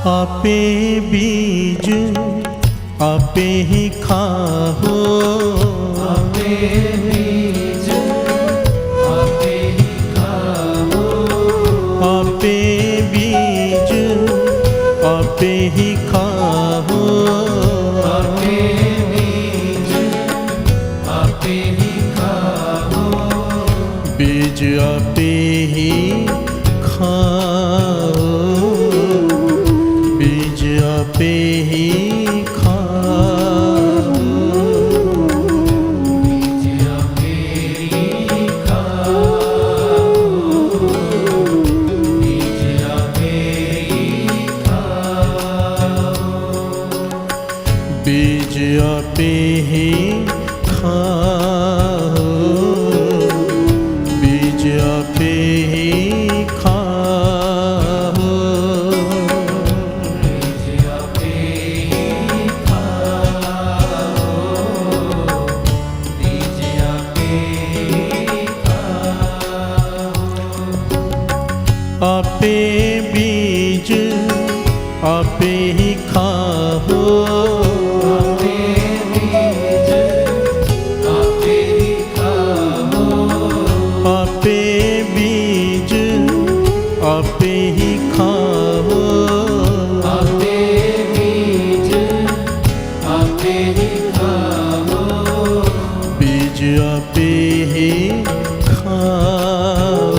आपे बीज आपे ही खाओ, आपे बीज आपे ही खाओ, आपे बीज आपे ही खाओ, आपे बीज आपे ही खाओ, बीज आपे ही खाओ, बीज आपे ही खाओ, बीज आपे ही खाओ, बीज आपे ही खाओ, बीज आपे ही खाओ, बीज आपे ही खाओ, बीज आपे ही खाओ, बीज आपे ही खाओ, आपे बीज आपे ही खाओ, आपे बीज आपे ही खाओ, आपे बीज आपे ही खाओ, आपे बीज आपे ही खाओ, बीज आपे ही खाओ,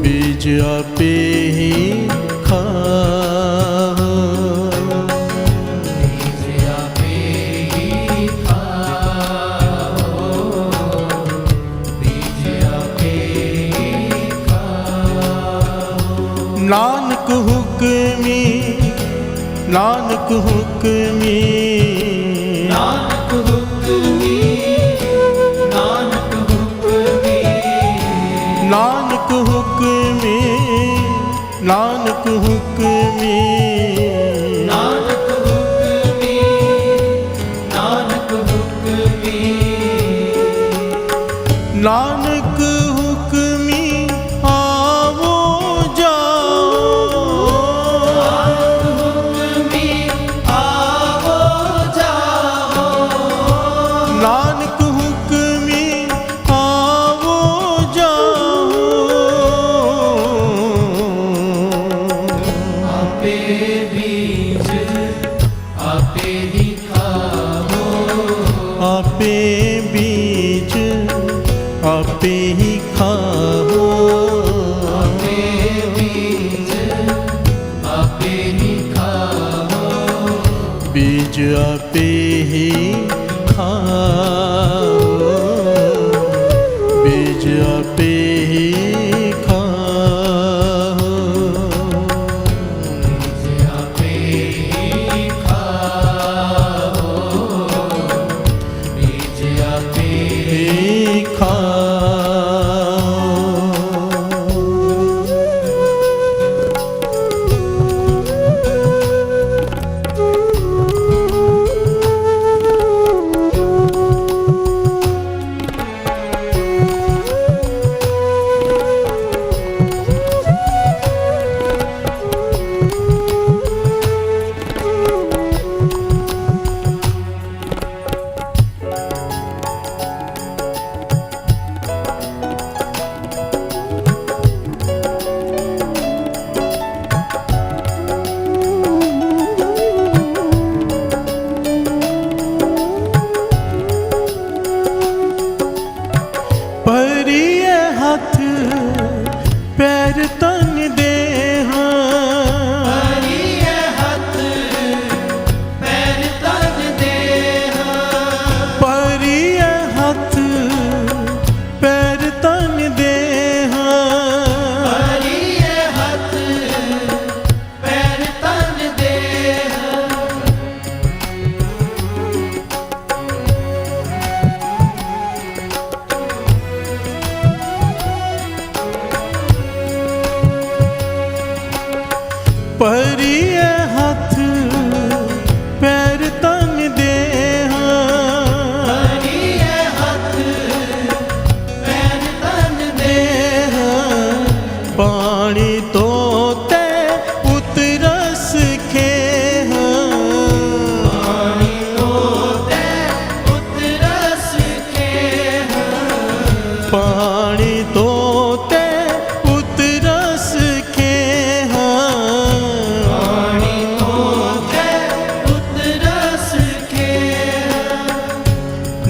बीज आपे ही खाओ, बीज आपे ही खाओ, बीज आपे ही खाओ, नानक हुक्मी, नानक हुक्मी, नानक हुक्मी, नानक हुक्मी, नानक हुक्मी, नानक हुक्मी, नानक हुक्मी, नानक हुक्मी, नानक हुक्मी आवो जाओ, हुक्मी आवो जाओ, नानक हुक्मी आवो जाओ, आपे बीज आपे ही खाओ, आपे बीज आपे ही खाओ, आपे बीज आपे ही खाओ, बीज आपे ही खाओ, बीज आपे ही खाओ, बीज आपे ही खाओ, बीज आपे ही खाओ।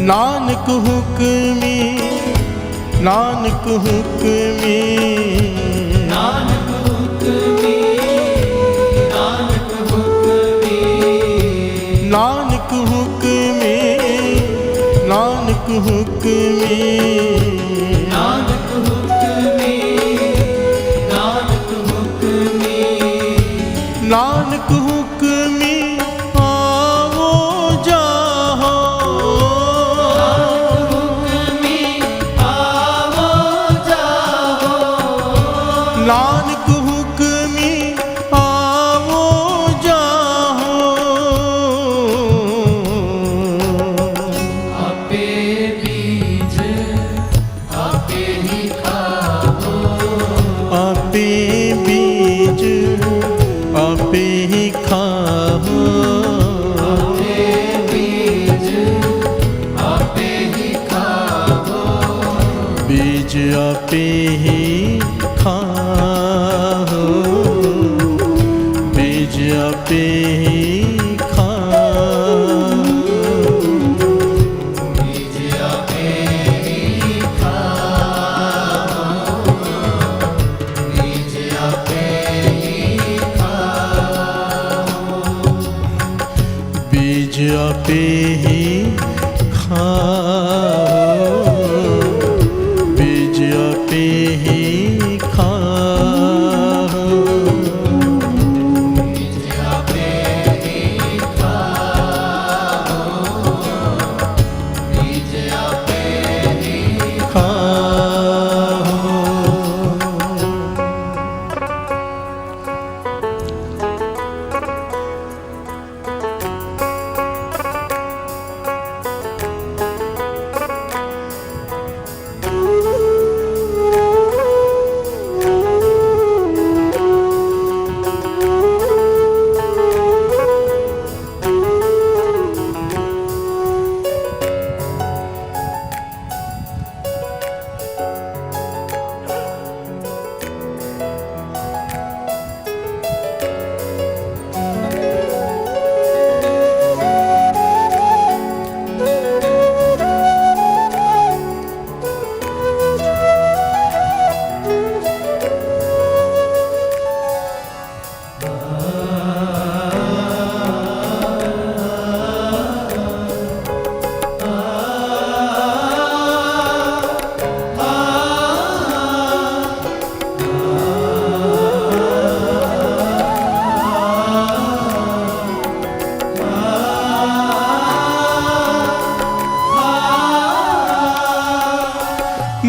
नानक हुक्मी नानक हुक्मी नानक हुक्मी नानक हुक्मी नानक हुक्मी नानक हुक्मी नानक हुक्मी नानक हुक्मी नानक हुक्मी आवो जाहो हुक्मी आवो जाओ नानक हुक्मी आवो जाहो आपे बीज आपे ही खाओ आपे बीज आपे ही खाओ आपे बीज आपे ही खाओ बीज आपे ही खाओ बीज आपे ही खाओ बीज आपे ही खाओ बीज आपे ही खाओ बीज आपे ही खाओ बीज आपे ही खाओ बीज आपे ही खाओ बीज आपे ही खाओ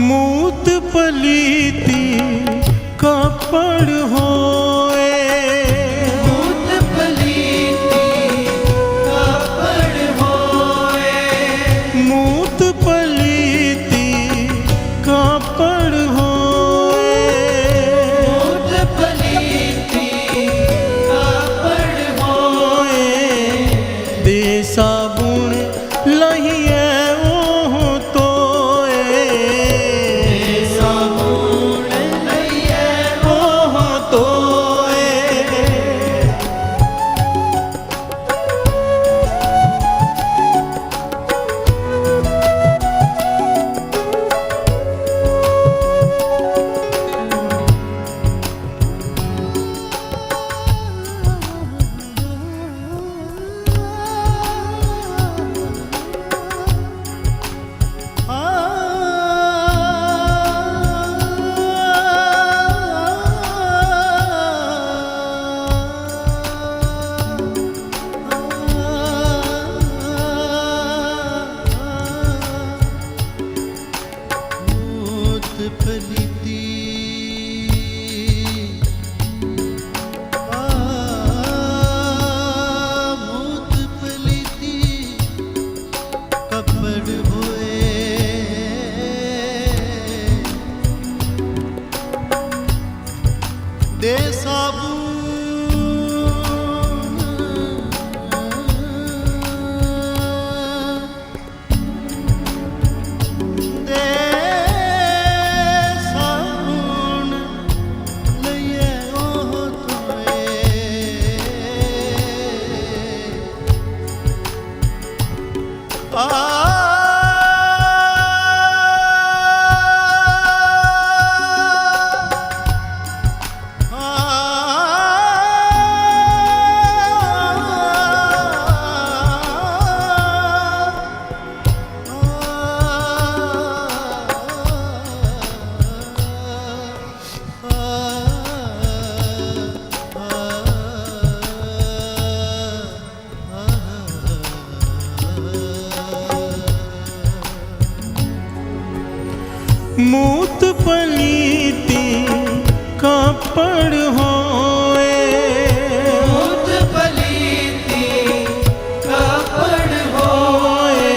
मूत पलीती कपड़ होए मूत पलीती कापड़ होए मूत पलीती कपड़ होए मूत पलीती कापड़ होए दे साबुन लहिए ओह तोए साबुन लइए ओह तोए दे साबुन दे साबुन लइए ओह तोए आ मूत पलीती कापड़ होए, मूत पलीती कापड़ होए,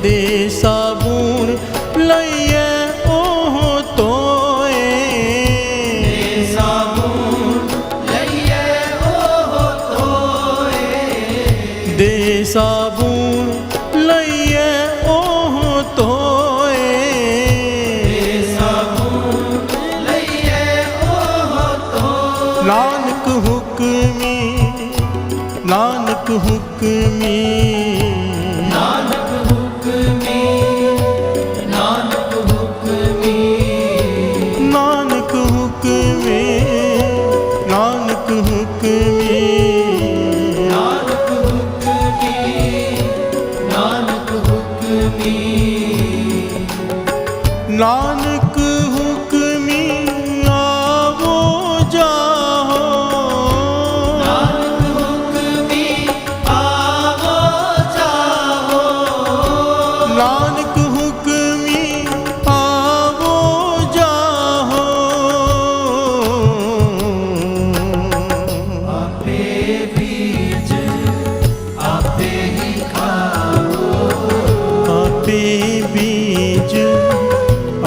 दे साबुन लइए ओह तोए, दे साबुन लइए ओह तोए, दे साबुन लइए ओह तोए, दे साबुन लइए ओह तोए। नानक हुक्मी, नानक हुक्मी, नानक हुक्मी, नानक हुक्मी, नानक हुक्मी, नानक हुक्मी, नानक हुक्मी, नानक हुक्मी, नानक हुक्मी आवो जाहो, नानक हुक्मी आवो जाहो, नानक हुक्मी आवो जाहो, आपे बीज आपे ही खाओ, आपे बीज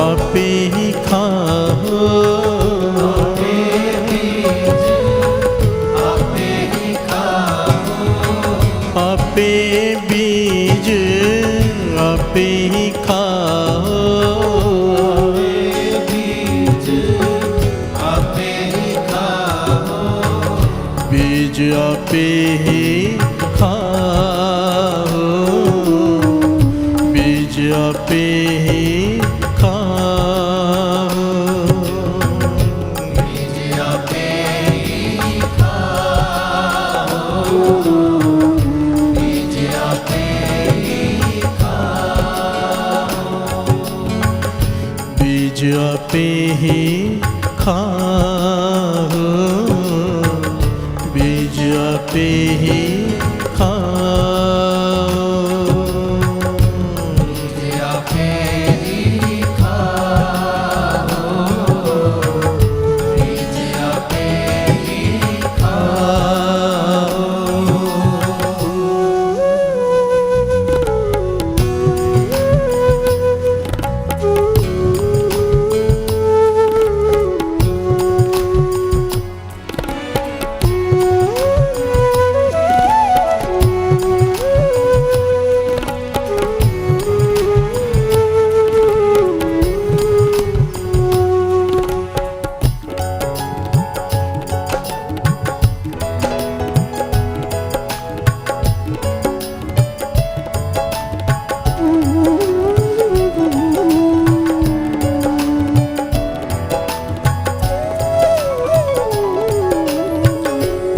आपे ही खाओ, आपे बीज आपे ही खाओ, आपे बीज आपे ही खाओ, बीज आपे ही खाओ, बीज आपे ही खाओ, बीज आपे ही खाओ, बीज आपे ही खाओ, बीज आपे ही खाओ, बीज आपे ही खाओ, बीज आपे ही खाओ, बीज आपे ही खाओ, बीज आपे ही खाओ।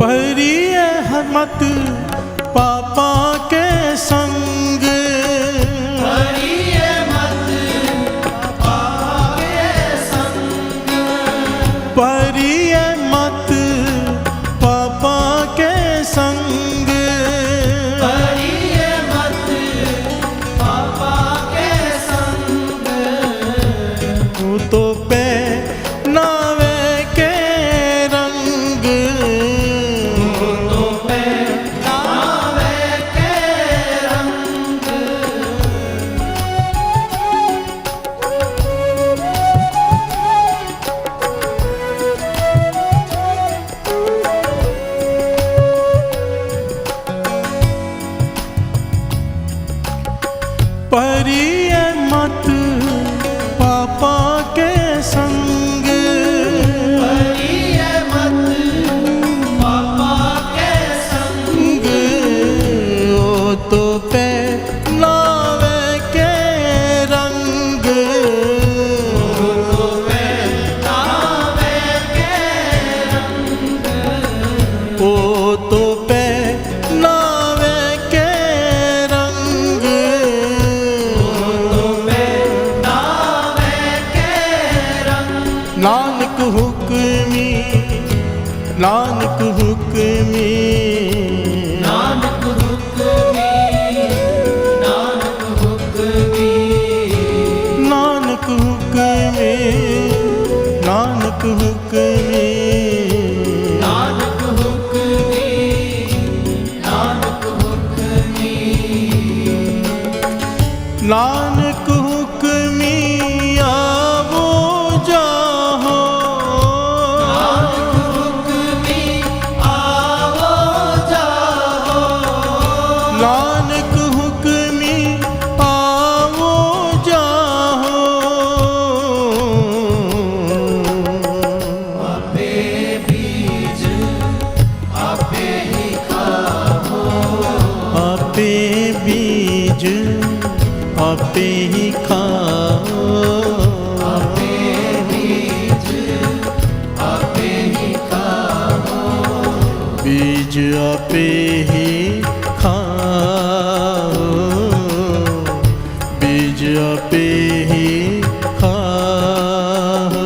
परिय मत पापा के संग, हरिय मत पावे संग, परिय मत पापा के संग, हरिय मत पापा के संग, तू तो पे नावे के रंग, तो पे नावे के रंग, परिय मत पापा के संग, हरिय मत पापा के संग, ओ तो पे नावे के रंग, तो पे नावे के रंग, ओ तो पे नावे के रंग, तो पे नावे के रंग, नानक हुक्मी, नानक हुक्मी, नानक हुक्मी, नानक हुक्मी, नानक हुक्मी, नानक हुक्मी आवो जाहो, नानक हुक्मी आवो जाहो, नानक हुक्मी आवो जाहो। आपे बीज आपे ही खाओ, आपे बीज आपे ही खाओ, आपे बीज आपे ही खाओ, बीज आपे ही खाओ, बीज आपे ही खाओ।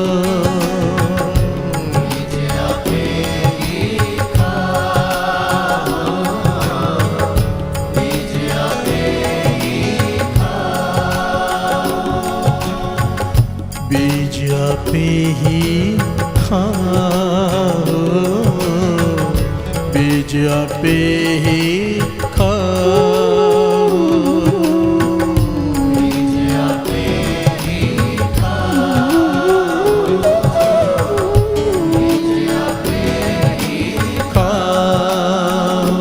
बीज आपे ही खाओ, बीज आपे ही खाओ, बीज आपे ही खाओ, बीज आपे ही खाओ। बीज आपे ही खाओ, बीज आपे ही खाओ।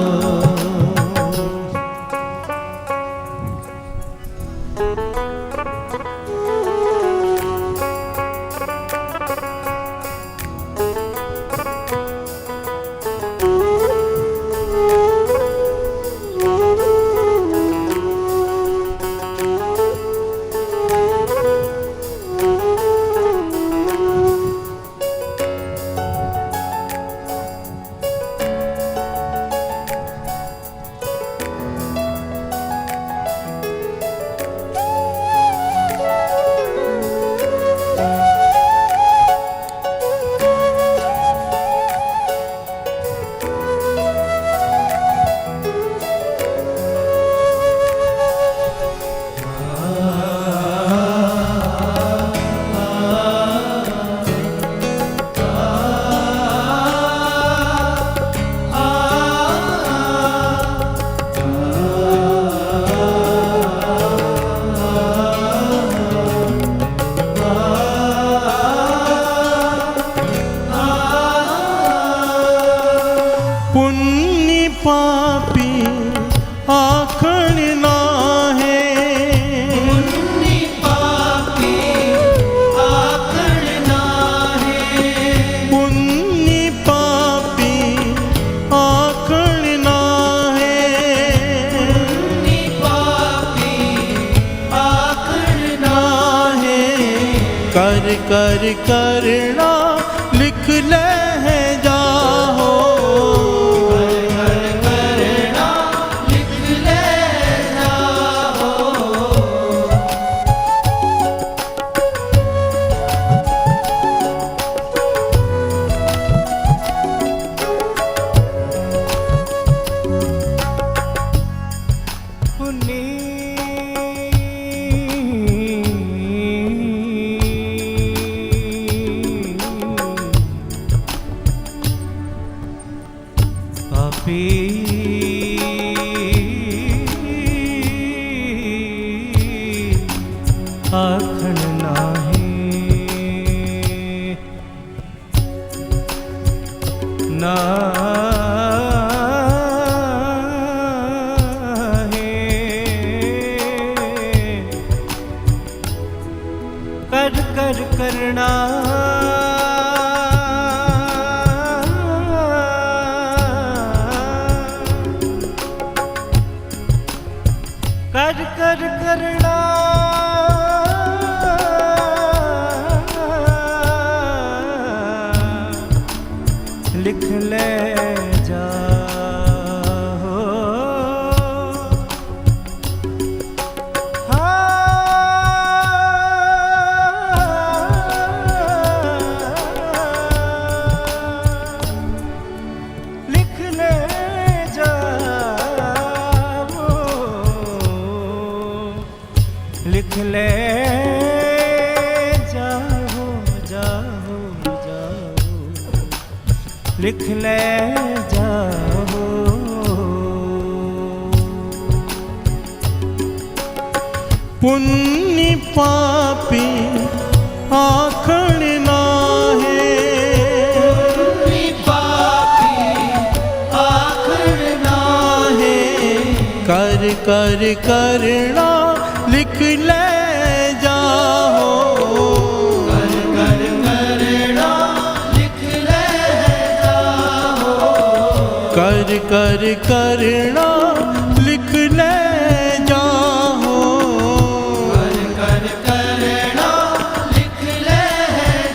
पुण्य पापी आखण नाहे, पुण्य पापी आखण नाहे, पुण्य पापी आखण नाहे, पुण्य पापी आखण नाहे। कर कर करना लिख ले है जाहो, करना लिख ले जाओ, पापी आखण नाहे, नाहे। कर कर करना कर कर करना लिख ले जाओ, लिख ले जाओ, लिख ले जाओ, जाओ, जाओ, लिख ले जाओ। पुण्य पापी आखण नाहे, पापी आखण नाहे, कर कर करना लिख ले जाओ, कर कर करना लिख ले जाओ, कर कर करना लिख ले जाओ, कर कर करना लिख ले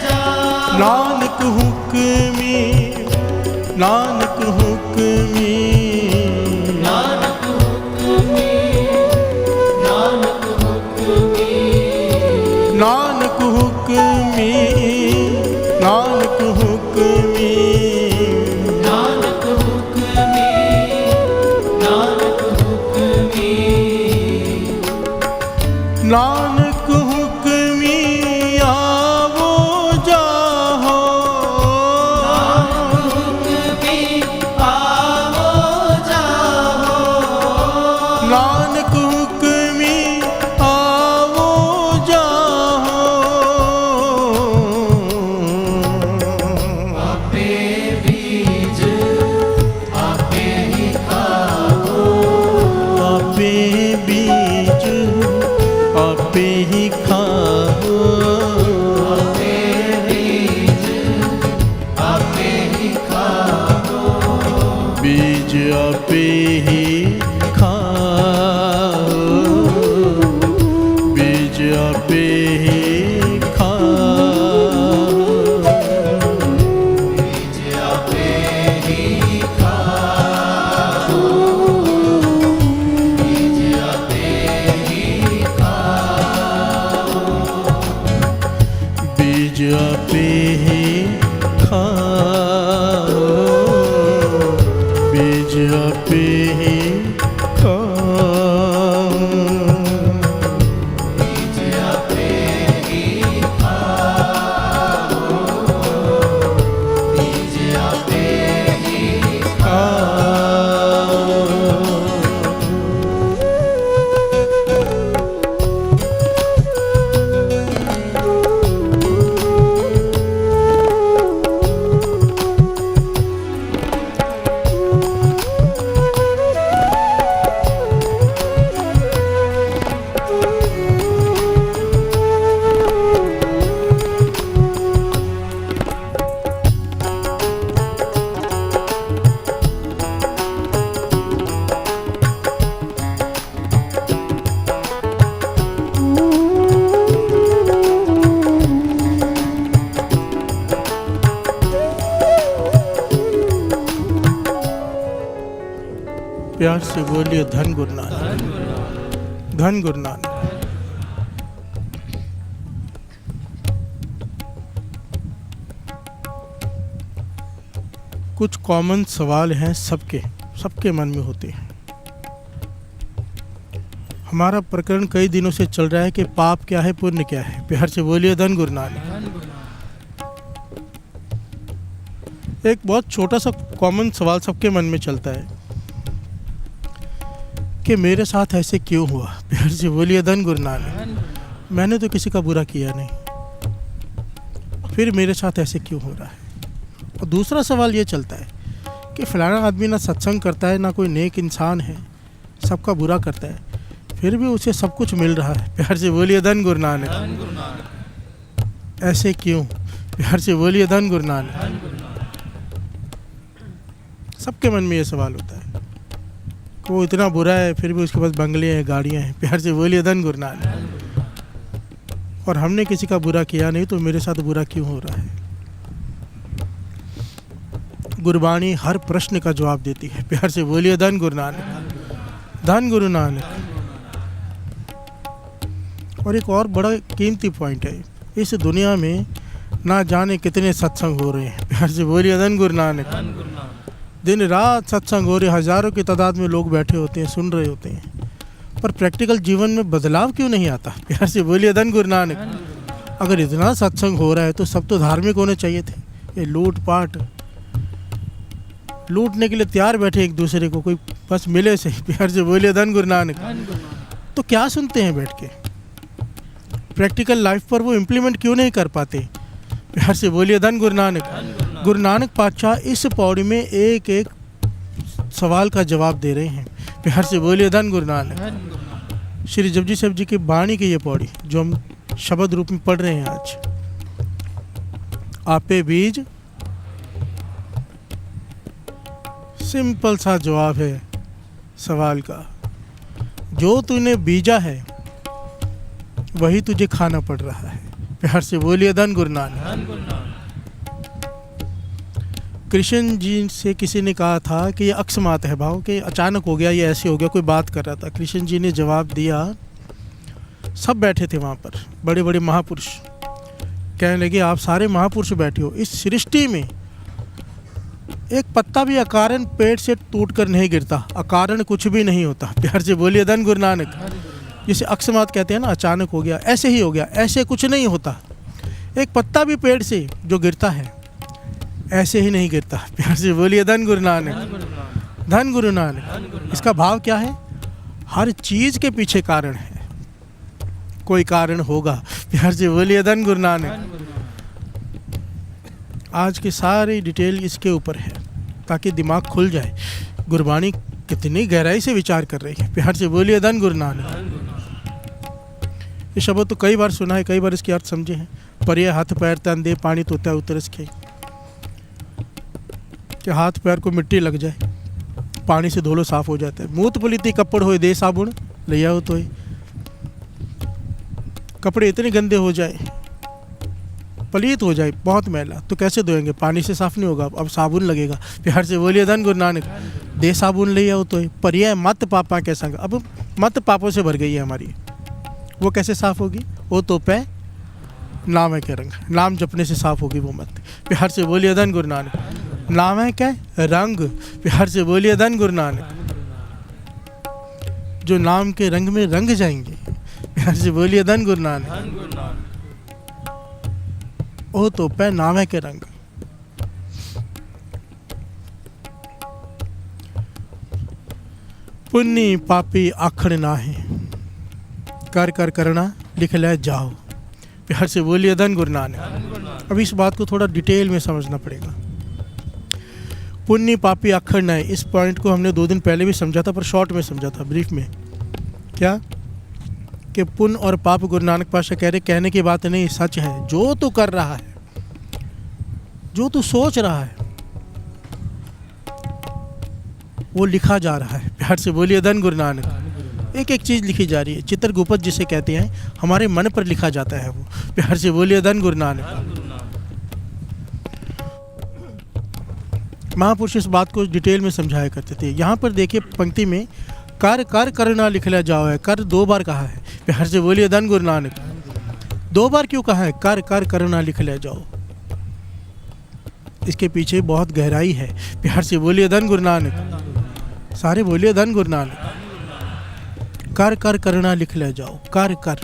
जाओ। नानक हुक्मी, नानक हुक्मी, नानक हुक्मी, नानक हुक्मी, नानक हुक्मी, नानक हुक्मी, नानक हुक्मी, नानक हुक्मी, नानक हुक्मी आवो जाहो, हुक्मी आवो जाओ, नानक हुक्मी आवो जाहो, आपे बीज आपे ही खाओ, आपे बीज आपे ही खाओ, आपे बीज आपे ही खाओ, बीज आपे ही खाओ, बीज आपे ही खाओ, बीज आपे ही खाओ, बीज आपे ही खाओ, बीज आपे ही खाओ, बीज आपे ही खाओ, बीज आपे ही खाओ, बीज आपे ही खाओ। प्यार से बोलिए धन गुरु नानक, धन गुरु नानक। कुछ कॉमन सवाल हैं सबके सबके मन में होते हैं। हमारा प्रकरण कई दिनों से चल रहा है कि पाप क्या है, पुण्य क्या है। प्यार से बोलिए धन गुरु नानक। एक बहुत छोटा सा कॉमन सवाल सबके मन में चलता है कि मेरे साथ ऐसे क्यों हुआ। प्यार से बोलिए धन गुरु नानक। मैंने तो किसी का बुरा किया नहीं, फिर मेरे साथ ऐसे क्यों हो रहा है। और दूसरा सवाल ये चलता है कि फलाना आदमी ना सत्संग करता है, ना कोई नेक इंसान है, सबका बुरा करता है, फिर भी उसे सब कुछ मिल रहा है। प्यार से बोलिए धन गुरु नानक। ऐसे क्यों। प्यार से बोलिए धन गुरु नानक। सबके मन में ये सवाल होता है कि वो इतना बुरा है फिर भी उसके पास बंगले हैं, गाड़ियां हैं। प्यार से बोलिए धन गुरु नानक। और हमने किसी का बुरा किया नहीं, तो मेरे साथ बुरा क्यों हो रहा है। गुरबाणी हर प्रश्न का जवाब देती है। प्यार से बोलिए धन गुरु नानक, धन गुरु नानक। और एक और बड़ा कीमती पॉइंट है, इस दुनिया में ना जाने कितने सत्संग हो रहे हैं। प्यार से बोलिए धन गुरु नानक। दिन रात सत्संग हो रहे, हजारों की तादाद में लोग बैठे होते हैं, सुन रहे होते हैं, पर प्रैक्टिकल जीवन में बदलाव क्यों नहीं आता। प्यार से बोलिए धन गुरु नानक। अगर इतना सत्संग हो रहा है तो सब तो धार्मिक होने चाहिए थे। ये लूट पाट, लूटने के लिए तैयार बैठे एक दूसरे को, कोई बस मिले से। प्यार से बोलिए धन गुरु नानक। तो क्या सुनते हैं बैठ के। प्रैक्टिकल लाइफ पर वो इम्प्लीमेंट क्यों नहीं कर पाते? प्यार से बोलिए धन गुरु नानक। गुरु नानक पातशाह इस पौड़ी में एक एक सवाल का जवाब दे रहे हैं। प्यार से बोलिए धन गुरु नानक। श्री जपजी साहब जी की वाणी की ये पौड़ी जो हम शब्द रूप में पढ़ रहे हैं आज, आपे बीज, सिंपल सा जवाब है सवाल का। जो तूने बीजा है वही तुझे खाना पड़ रहा है। प्यार से बोलिए धन गुरु नानक। कृष्ण जी से किसी ने कहा था कि ये अकस्मात है भाव, कि अचानक हो गया, ये ऐसे हो गया, कोई बात कर रहा था। कृष्ण जी ने जवाब दिया, सब बैठे थे वहाँ पर, बड़े बड़े महापुरुष, कहने लगे आप सारे महापुरुष बैठे हो, इस सृष्टि में एक पत्ता भी अकारण पेड़ से टूट कर नहीं गिरता, अकारण कुछ भी नहीं होता। प्यार से बोलिए धन गुरु नानक। जिसे अकस्मात कहते हैं ना, अचानक हो गया, ऐसे ही हो गया, ऐसे कुछ नहीं होता। एक पत्ता भी पेड़ से जो गिरता है ऐसे ही नहीं गिरता। प्यार से बोलिए धन गुरु नानक। धन गुरु नानक। इसका भाव क्या है? हर चीज़ के पीछे कारण है, कोई कारण होगा। प्यार से बोलिए धन गुरु नानक। आज की सारी डिटेल इसके ऊपर है ताकि दिमाग खुल जाए। गुरबाणी कितनी गहराई से विचार कर रही है। प्यार से बोलिए धन गुरु नानक। ये शब्द तो कई बार सुना है, कई बार इसके अर्थ समझे हैं। परिय हाथ पैर तन दे पानी तोता उतरस खे, कि हाथ पैर को मिट्टी लग जाए, पानी से धो लो साफ हो जाता है। मूत पुलिती कपड़ होए दे साबुन ले आओ तो कपड़े इतने गंदे हो जाए, पलीत हो जाए, बहुत मैला, तो कैसे धोएंगे? पानी से साफ नहीं होगा, अब साबुन लगेगा। प्यार से बोलिए धन गुरु नानक। दे साबुन ले आओ तो पर्याय मत पापा के संग, अब मत पापों से भर गई है हमारी, वो कैसे साफ होगी? वो तो पे नाम है के रंग, नाम जपने से साफ होगी वो मत। प्यार से बोलिए धन गुरु नानक। नाम है क्या? रंग। प्यार से बोलिए धन गुरु नानक। जो नाम के रंग में रंग जाएंगे, प्यार से बोलिए धन गुरु नानक। ओ तो पे नाम है के रंग। पुण्य पापी आखड़ ना है, कर कर करना लिख ले जाओ। प्यार से बोलिए धन गुरु नानक। अब इस बात को थोड़ा डिटेल में समझना पड़ेगा। पुण्य पापी आखड़ ना है, इस पॉइंट को हमने 2 दिन पहले भी समझा था, पर शॉर्ट में समझा था, ब्रीफ में। क्या कि पुण्य और पाप, गुरु नानक पातशाह कह रहे, कहने की बात नहीं, सच है। जो तू कर रहा है, जो तू सोच रहा है, वो लिखा जा रहा है। प्यार से बोलिए धन गुरु नानक। एक एक चीज़ लिखी जा रही है। चित्रगुप्त जिसे कहते हैं, हमारे मन पर लिखा जाता है वो। प्यार से बोलिए धन गुरु नानक। महापुरुष इस बात को डिटेल में समझाया करते थे। यहाँ पर देखिए पंक्ति में कर कर करना लिख लिया जाओ है, कर 2 बार कहा है। प्यार से बोलिए धन गुरु नानक। 2 बार क्यों कहा है? कर कर करना लिख लिया जाओ, इसके पीछे बहुत गहराई है। प्यार से बोलिए धन गुरु नानक। सारे बोलिए धन गुरु नानक। कर कर करना लिख ले जाओ, कर कर।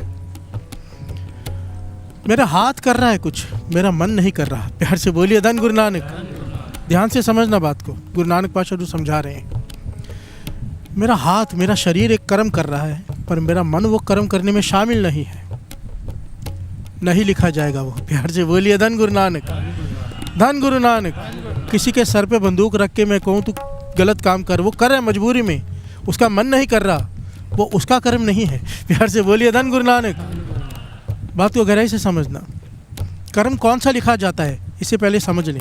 मेरा हाथ कर रहा है कुछ, मेरा मन नहीं कर रहा। प्यार से बोलिए धन गुरु नानक। ध्यान से समझना बात को, गुरु नानक पातशाह जो समझा रहे हैं। मेरा हाथ, मेरा शरीर एक कर्म कर रहा है, पर मेरा मन वो कर्म करने में शामिल नहीं है, नहीं लिखा जाएगा वो। प्यार से बोलिए धन गुरु नानक। धन गुरु नानक। किसी के सर पे बंदूक रख के मैं कहूँ तू गलत काम कर, वो कर रहा है मजबूरी में, उसका मन नहीं कर रहा, वो उसका कर्म नहीं है। प्यार से बोलिए धन गुरु नानक। बात को गहराई से समझना। कर्म कौन सा लिखा जाता है, इससे पहले समझ लें।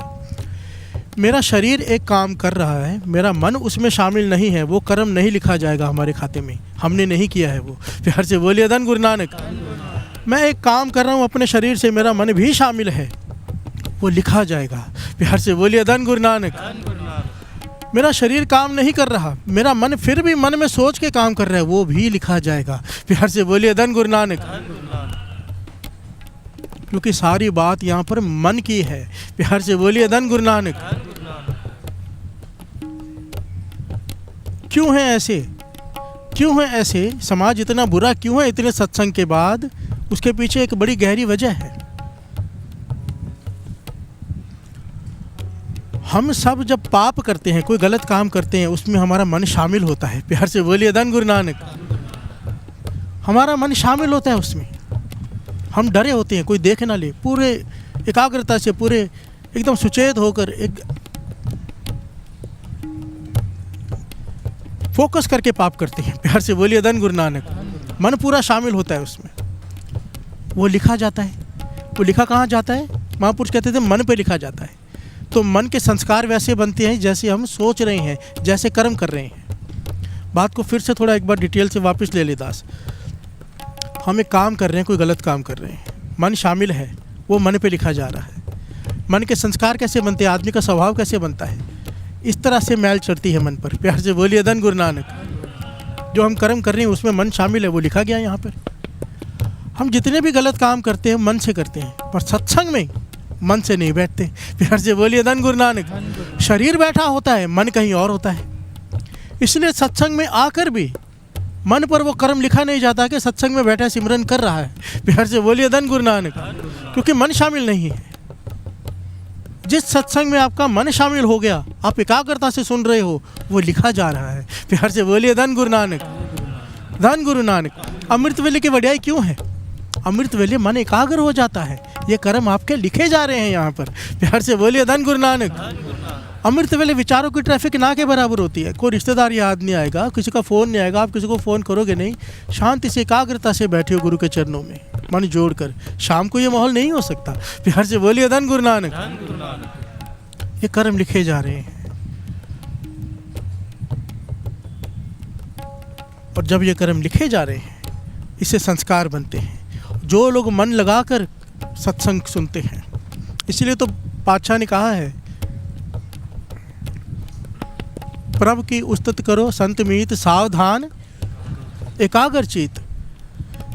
मेरा शरीर एक काम कर रहा है, मेरा मन उसमें शामिल नहीं है, वो कर्म नहीं लिखा जाएगा हमारे खाते में, हमने नहीं किया है वो। प्यार से बोलिए धन गुरु नानक। मैं एक काम कर रहा हूँ अपने शरीर से, मेरा मन भी शामिल है, वो लिखा जाएगा। प्यार से बोलिए धन गुरु नानक। मेरा शरीर काम नहीं कर रहा, मेरा मन फिर भी मन में सोच के काम कर रहा है, वो भी लिखा जाएगा। प्यार से बोलिए धन गुरु नानक। क्योंकि सारी बात यहाँ पर मन की है। प्यार से बोलिए धन गुरु नानक। क्यों है ऐसे? क्यों है ऐसे? समाज इतना बुरा क्यों है इतने सत्संग के बाद? उसके पीछे एक बड़ी गहरी वजह है। हम सब जब पाप करते हैं, कोई गलत काम करते हैं, उसमें हमारा मन शामिल होता है। प्यार से बोलिए धन गुरु नानक। हमारा मन शामिल होता है उसमें, हम डरे होते हैं कोई देख ना ले, पूरे एकाग्रता से, पूरे एकदम सुचेत होकर, एक फोकस करके पाप करते हैं। प्यार से बोलिए धन गुरु नानक। मन पूरा शामिल होता है उसमें, वो लिखा जाता है। वो लिखा कहाँ जाता है? महापुरुष कहते थे मन पे लिखा जाता है। तो मन के संस्कार वैसे बनते हैं जैसे हम सोच रहे हैं, जैसे कर्म कर रहे हैं। बात को फिर से थोड़ा एक बार डिटेल से वापस ले ले दास। हम एक काम कर रहे हैं, कोई गलत काम कर रहे हैं, मन शामिल है, वो मन पे लिखा जा रहा है। मन के संस्कार कैसे बनते हैं, आदमी का स्वभाव कैसे बनता है, इस तरह से मैल चढ़ती है मन पर। प्यार से बोलिए धन गुरु नानक। जो हम कर्म कर रहे हैं उसमें मन शामिल है, वो लिखा गया यहाँ पर। हम जितने भी गलत काम करते हैं मन से करते हैं, पर सत्संग में मन से नहीं बैठते। प्यार से बोलिए धन गुरु नानक। शरीर बैठा होता है, मन कहीं और होता है। इसलिए सत्संग में आकर भी मन पर वो कर्म लिखा नहीं जाता कि सत्संग में बैठा सिमरन कर रहा है। प्यार से बोलिए धन गुरु नानक। क्योंकि मन शामिल नहीं है। जिस सत्संग में आपका मन शामिल हो गया, आप एकाग्रता से सुन रहे हो, वो लिखा जा रहा है। प्यार से बोलिए धन गुरु नानक। धन गुरु नानक। अमृत वेले की वड्याई क्यों है? अमृत वेले मन एकाग्र हो जाता है। ये कर्म आपके लिखे जा रहे हैं यहाँ पर। प्यार से बोलिए धन गुरु नानक। अमृत वेले विचारों की ट्रैफिक ना के बराबर होती है। कोई रिश्तेदार याद नहीं आएगा, किसी का फ़ोन नहीं आएगा, आप किसी को फ़ोन करोगे नहीं। शांति से एकाग्रता से बैठे हो गुरु के चरणों में, मन जोड़कर। शाम को ये माहौल नहीं हो सकता। प्यार से बोलिए धन गुरु नानक। ये कर्म लिखे जा रहे हैं, और जब ये कर्म लिखे जा रहे हैं, इससे संस्कार बनते हैं। जो लोग मन लगाकर सत्संग सुनते हैं, इसलिए तो पातशाह ने कहा है, प्रभु की उस्तत करो संत मीत, सावधान एकाग्र चित।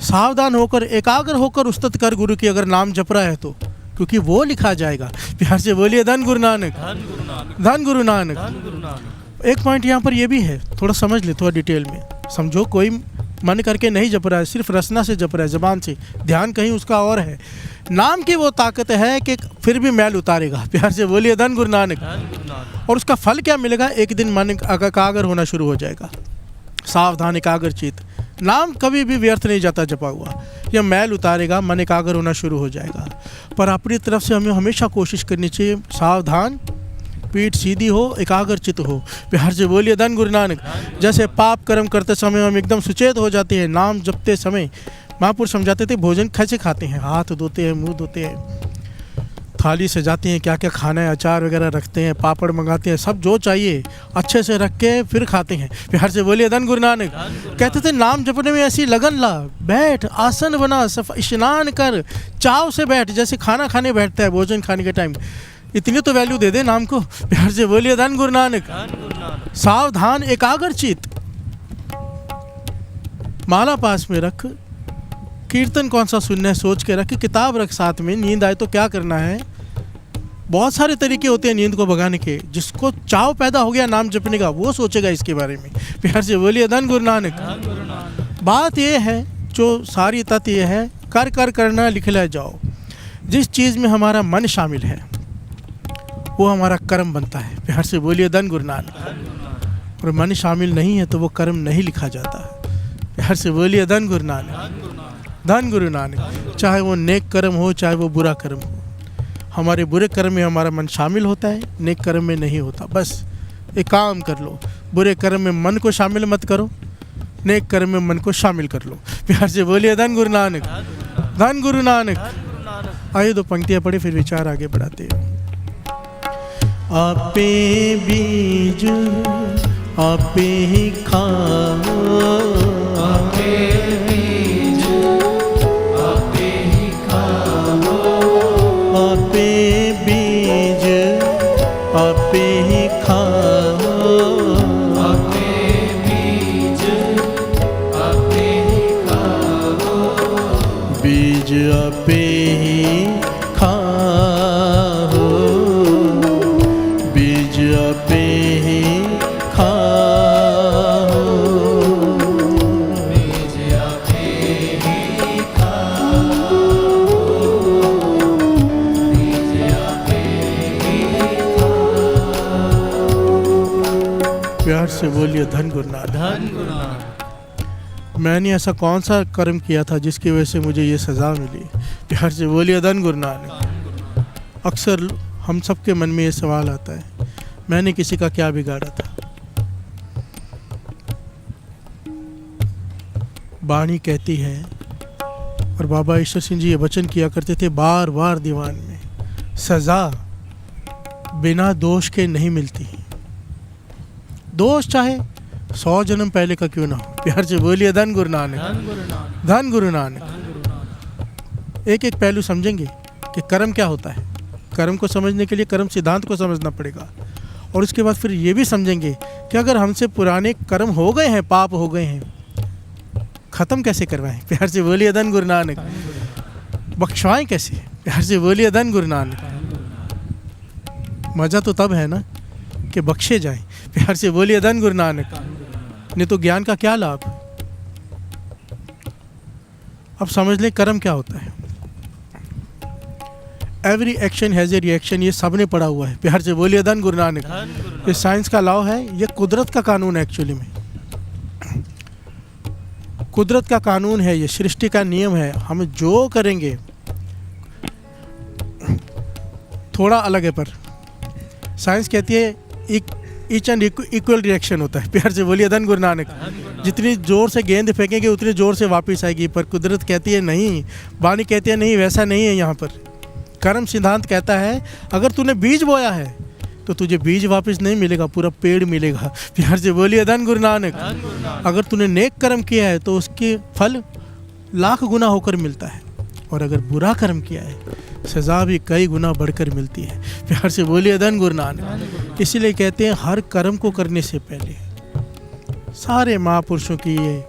सावधान होकर, एकाग्र होकर उस्तत कर गुरु की, अगर नाम जप रहा है तो, क्योंकि वो लिखा जाएगा। प्यार से बोलिए धन गुरु नानक। धन गुरु नानक। एक पॉइंट यहाँ पर ये भी है, थोड़ा समझ ले, थोड़ा डिटेल में समझो। कोई मन करके नहीं जप रहा है, सिर्फ रसना से जप रहा है, जबान से, ध्यान कहीं उसका और है। नाम की वो ताकत है कि फिर भी मैल उतारेगा। प्यार से बोलिए धन गुरु नानक। और उसका फल क्या मिलेगा? एक दिन मन एकाग्र होना शुरू हो जाएगा। सावधान एकाग्र चित। नाम कभी भी व्यर्थ नहीं जाता जपा हुआ। यह मैल उतारेगा, मन एकाग्र होना शुरू हो जाएगा। पर अपनी तरफ से हमें हमेशा कोशिश करनी चाहिए, सावधान, पीठ सीधी हो, एकाग्र चित हो। प्यार से बोलिए धन गुरु नानक। जैसे पाप कर्म करते समय हम एकदम सुचेत हो जाते हैं, नाम जपते समय महापुरुष समझाते थे भोजन कैसे खाते हैं, हाथ धोते हैं, मुंह धोते हैं, थाली सजाते हैं, क्या क्या खाना है, अचार वगैरह रखते हैं, पापड़ मंगाते हैं, सब जो चाहिए अच्छे से रख के फिर खाते हैं। प्यार से बोलिए धन गुरु नानक। कहते थे नाम जपने में ऐसी लगन ला, बैठ, आसन बना, स्नान कर, चाव से बैठ, जैसे खाना खाने बैठता है भोजन खाने के टाइम। इतनी तो वैल्यू दे दे नाम को। प्यार से बोलिए धन गुरु नानक। सावधान एकाग्र चित। माला पास में रख, कीर्तन कौन सा सुनना है सोच के रख, किताब रख साथ में। नींद आए तो क्या करना है? बहुत सारे तरीके होते हैं नींद को भगाने के। जिसको चाव पैदा हो गया नाम जपने का, वो सोचेगा इसके बारे में। प्यार से बोलिए धन गुरु नानक। बात ये है, जो सारी तथ्य ये है, कर कर करना लिखला जाओ। जिस चीज़ में हमारा मन शामिल है वो हमारा कर्म बनता है। प्यार से बोलिए धन गुरु नानक। और मन शामिल नहीं है तो वो कर्म नहीं लिखा जाता। प्यार से बोलिए धन गुरु नानक। धन गुरु नानक। चाहे वो नेक कर्म हो, चाहे वो बुरा कर्म हो, हमारे बुरे कर्म में हमारा मन शामिल होता है, नेक कर्म में नहीं होता। बस एक काम कर लो, बुरे कर्म में मन को शामिल मत करो, नेक कर्म में मन को शामिल कर लो। प्यार से बोलिए धन गुरु नानक। धन गुरु नानक। आइए दो पंक्तियाँ पढ़े, फिर विचार आगे बढ़ाते हैं। आपे बीज आपे ही खाओ, आपे बीज आपे ही खाओ, आपे बीज आपे ही खाओ, आपे बीज आपे ही खाओ, बीज आपे ही खाओ, बीज आपे ही खाओ, बीज आपे ही खाओ, बीज आपे ही प्यार से बोलिए धन गुरु नानक। धन गुरु नानक। मैंने ऐसा कौन सा कर्म किया था जिसकी वजह से मुझे ये सज़ा मिली। प्यार से बोलिए धन गुरु नानक। अक्सर हम सब के मन में ये सवाल आता है, मैंने किसी का क्या बिगाड़ा था। वाणी कहती है, और बाबा ईश्वर सिंह जी ये वचन किया करते थे बार बार दीवान में, सज़ा बिना दोष के नहीं मिलती। दोष चाहे 100 जन्म पहले का क्यों ना हो। प्यार से बोलिए धन गुरु नानक, धन गुरु नानक। एक एक पहलू समझेंगे कि कर्म क्या होता है। कर्म को समझने के लिए कर्म सिद्धांत को समझना पड़ेगा, और उसके बाद फिर ये भी समझेंगे कि अगर हमसे पुराने कर्म हो गए हैं, पाप हो गए हैं, ख़त्म कैसे करवाएं। प्यार से बोलिए धन गुरु नानक। बख्शवाएं कैसे। प्यार से बोलिए धन गुरु नानक। मज़ा तो तब है ना कि बख्शे जाएं। प्यार से बोलिए धन गुरु नानक। नहीं तो ज्ञान का क्या लाभ। अब समझ लें कर्म क्या होता है। Every action has a reaction, ये सबने पढ़ा हुआ है। प्यार से बोलिए धन गुरु नानक। ये साइंस का लॉ है, ये कुदरत का कानून है। एक्चुअली में कुदरत का कानून है, ये सृष्टि का नियम है। हम जो करेंगे थोड़ा अलग है, पर साइंस कहती है ईच एंड इक्वल रिएक्शन होता है। प्यार से बोलिए धन गुरु नानक। जितनी ज़ोर से गेंद फेंकेंगे उतनी ज़ोर से वापस आएगी, पर कुदरत कहती है नहीं, वाणी कहती है नहीं, वैसा नहीं है। यहाँ पर कर्म सिद्धांत कहता है अगर तूने बीज बोया है तो तुझे बीज वापस नहीं मिलेगा, पूरा पेड़ मिलेगा। प्यार से बोलिए धन गुरु नानक। अगर तूने नेक कर्म किया है तो उसके फल लाख गुना होकर मिलता है, और अगर बुरा कर्म किया है सज़ा भी कई गुना बढ़कर मिलती है। प्यार से बोलिए धन गुरु नानक। इसीलिए कहते हैं हर कर्म को करने से पहले, सारे महापुरुषों की ये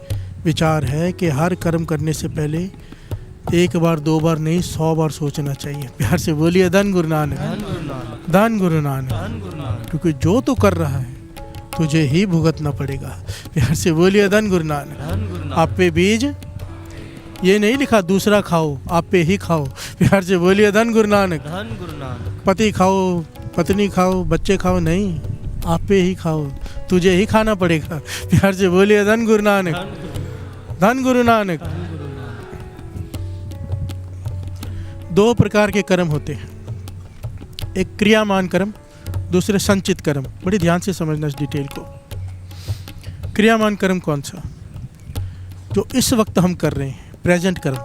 विचार है कि हर कर्म करने से पहले एक बार दो बार नहीं 100 बार सोचना चाहिए। प्यार से बोलिए धन गुरु नानक, धन गुरु नानक। क्योंकि जो तू कर रहा है तुझे ही भुगतना पड़ेगा। प्यार से बोलिए धन गुरु नानक। आप पे बीज ये नहीं लिखा दूसरा खाओ, आप पे ही खाओ। प्यार से बोलिए धन गुरु नानक। पति खाओ, पत्नी खाओ, बच्चे खाओ, नहीं, आप पे ही खाओ, तुझे ही खाना पड़ेगा। प्यार से बोलिए धन गुरु नानक, धन गुरु नानक। 2 प्रकार के कर्म होते हैं, एक क्रियामान कर्म, दूसरे संचित कर्म। बड़ी ध्यान से समझना इस डिटेल को। क्रियामान कर्म कौन सा, जो इस वक्त हम कर रहे हैं, प्रेजेंट कर्म,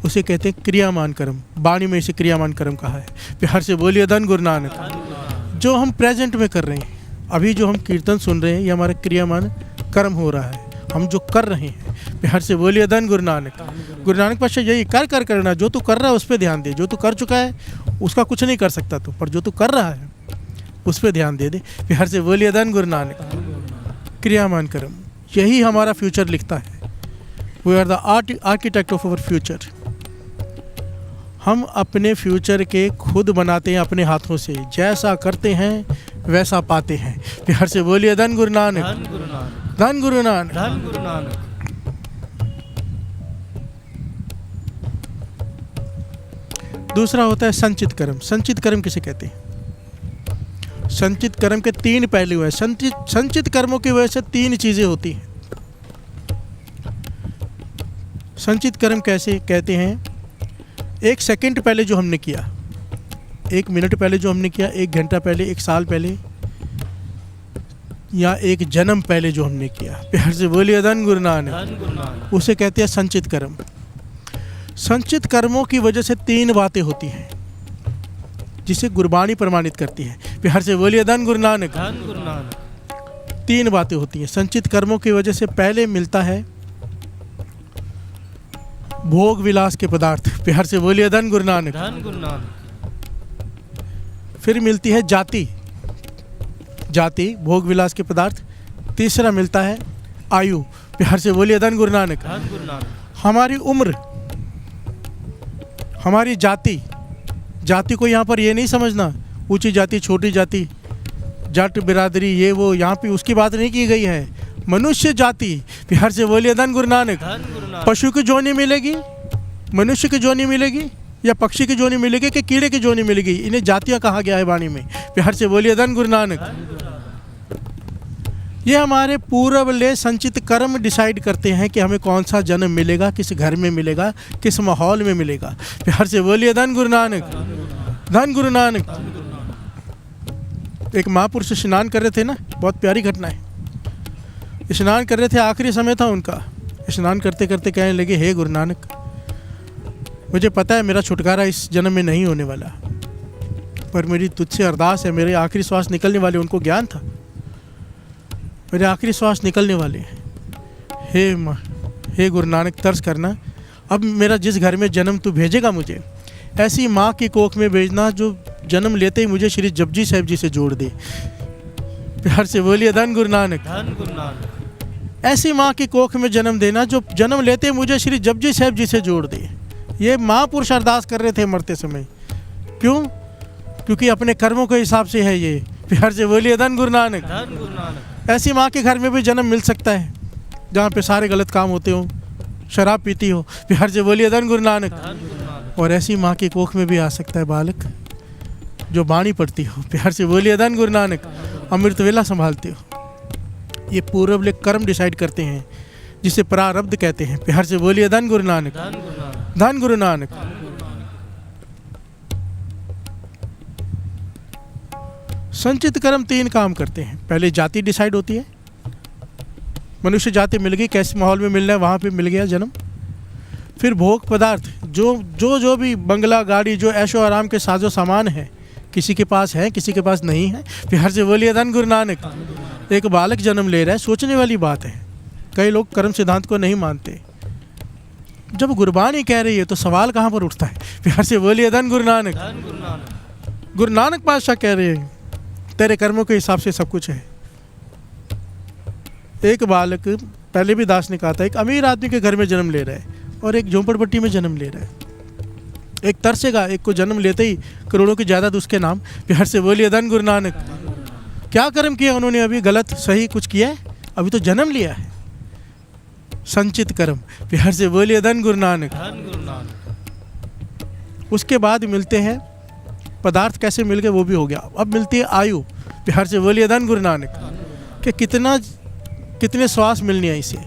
उसे कहते हैं क्रियामान कर्म। वाणी में इसे क्रियामान कर्म कहा है। प्यार से बोलिए धन गुरु नानक। जो हम प्रेजेंट में कर रहे हैं, अभी जो हम कीर्तन सुन रहे हैं, ये हमारा क्रियामान कर्म हो रहा है, हम जो कर रहे हैं। प्यार से बोलिए धन गुरु नानक। गुरु नानक पातशाह यही कर करना, जो तू कर रहा है उस पर ध्यान दे। जो तू कर चुका है उसका कुछ नहीं कर सकता तू, पर जो तू कर रहा है उस पर ध्यान दे दे। प्यार से बोलिए धन गुरु नानक। क्रियामान कर्म यही हमारा फ्यूचर लिखता है। We are the architect of our future. हम अपने फ्यूचर के खुद बनाते हैं अपने हाथों से, जैसा करते हैं वैसा पाते हैं। प्यार से बोलिए धन गुरु नानक, धन गुरु नानक, धन गुरु नानक। दूसरा होता है संचित कर्म। संचित कर्म किसे कहते हैं? संचित कर्म के 3 पहलू हैं। संचित कर्मों की वजह से 3 चीजें होती हैं। संचित कर्म कैसे कहते हैं? 1 सेकंड पहले जो हमने किया, 1 मिनट पहले जो हमने किया, 1 घंटा पहले, 1 साल पहले, या 1 जन्म पहले जो हमने किया। प्यार से बोलिए धन गुरु नानक। उसे कहते हैं संचित कर्म। संचित कर्मों की वजह से 3 बातें होती हैं जिसे गुरबाणी प्रमाणित करती है। प्यार से बोलिए धन गुरु नानक। 3 बातें होती हैं संचित कर्मों की वजह से। पहले मिलता है भोग विलास के पदार्थ। प्यार से बोलिए धन गुरु नानक। फिर मिलती है जाति भोग विलास के पदार्थ। तीसरा मिलता है आयु। प्यार से बोलिए धन गुरु नानक। हमारी उम्र, हमारी जाति को यहाँ पर ये नहीं समझना ऊंची जाति छोटी जाति, जाट बिरादरी ये वो, यहाँ पे उसकी बात नहीं की गई है। मनुष्य जाति। प्यार से बोलिए धन गुरु नानक। पशु की जोनी मिलेगी, मनुष्य की जोनी मिलेगी, या पक्षी की जोनी मिलेगी, कि कीड़े की जोनी मिलेगी, इन्हें जातियाँ कहा गया है वाणी में। प्यार से बोलिए धन गुरु नानक। ये हमारे पूर्वले संचित कर्म डिसाइड करते हैं कि हमें कौन सा जन्म मिलेगा, किस घर में मिलेगा, किस माहौल में मिलेगा। प्यार से बोलिए धन गुरु नानक, धन गुरु नानक। एक महापुरुष स्नान कर रहे थे ना, बहुत प्यारी घटना है। स्नान कर रहे थे, आखिरी समय था उनका। स्नान करते करते कहने लगे, हे गुरु नानक, मुझे पता है मेरा छुटकारा इस जन्म में नहीं होने वाला, पर मेरी तुझसे अरदास है, मेरे आखिरी श्वास निकलने वाले। उनको ज्ञान था मेरे आखिरी श्वास निकलने वाले हैं। हे गुरु नानक, तरस करना, अब मेरा जिस घर में जन्म तू भेजेगा मुझे, ऐसी माँ की कोख में भेजना जो जन्म लेते ही मुझे श्री जपजी साहब जी से जोड़ दे। प्यार से बोलिए धन गुरु नानक, धन गुरु नानक। ऐसी माँ की कोख में जन्म देना जो जन्म लेते ही मुझे श्री जपजी साहब जी से जोड़ दे। ये महापुरुष अरदास कर रहे थे मरते समय। क्यों? क्योंकि अपने कर्मों के हिसाब से है ये। प्यार से बोलिए धन गुरु नानक, धन गुरु नानक। ऐसी माँ के घर में भी जन्म मिल सकता है जहाँ पे सारे गलत काम होते हो, शराब पीती हो। प्यार से बोलिए धन गुरु नानक। धन गुरु नानक। और ऐसी माँ की कोख में भी आ सकता है बालक जो बाणी पढ़ती हो। प्यार से बोलिए धन गुरु नानक। अमृत वेला संभालते हो। ये पूर्वले कर्म डिसाइड करते हैं जिसे प्रारब्ध कहते हैं। प्यार से बोलिए धन गुरु नानक, धन गुरु नानक। धन गुरु नानक। संचित कर्म 3 काम करते हैं। पहले जाति डिसाइड होती है, मनुष्य जाति मिल गई, कैसे माहौल में मिलना है वहाँ पे मिल गया जन्म। फिर भोग पदार्थ, जो भी बंगला गाड़ी, जो ऐशो आराम के साजो सामान है, किसी के पास है, किसी के पास नहीं है। प्यार से बोलिए धन गुरु नानक। एक बालक जन्म ले रहा है, सोचने वाली बात है। कई लोग कर्म सिद्धांत को नहीं मानते। जब गुरबानी कह रही है तो सवाल कहाँ पर उठता है? प्यार से बोलिए धन गुरु नानक, धन गुरु नानक। गुरु नानक पातशाह कह रहे हैं तेरे कर्मों के हिसाब से सब कुछ है। एक बालक, पहले भी दास ने कहा था, एक अमीर आदमी के घर में जन्म ले रहा है और एक झोंपड़पट्टी में जन्म ले रहा है। एक तरसेगा, एक को जन्म लेते ही करोड़ों की जायदाद उसके नाम। प्यार से बोलिए धन गुरु नानक। क्या कर्म किया उन्होंने? अभी गलत सही कुछ किया है? अभी तो जन्म लिया है। संचित कर्म। प्यार से बोलिए धन गुरु नानक। धन गुरु नानक। उसके बाद मिलते हैं पदार्थ, कैसे मिल गए वो भी हो गया। अब मिलती है आयु। प्यार से बोलिए धन गुरु नानक। कि कितने श्वास मिलनी है इसे,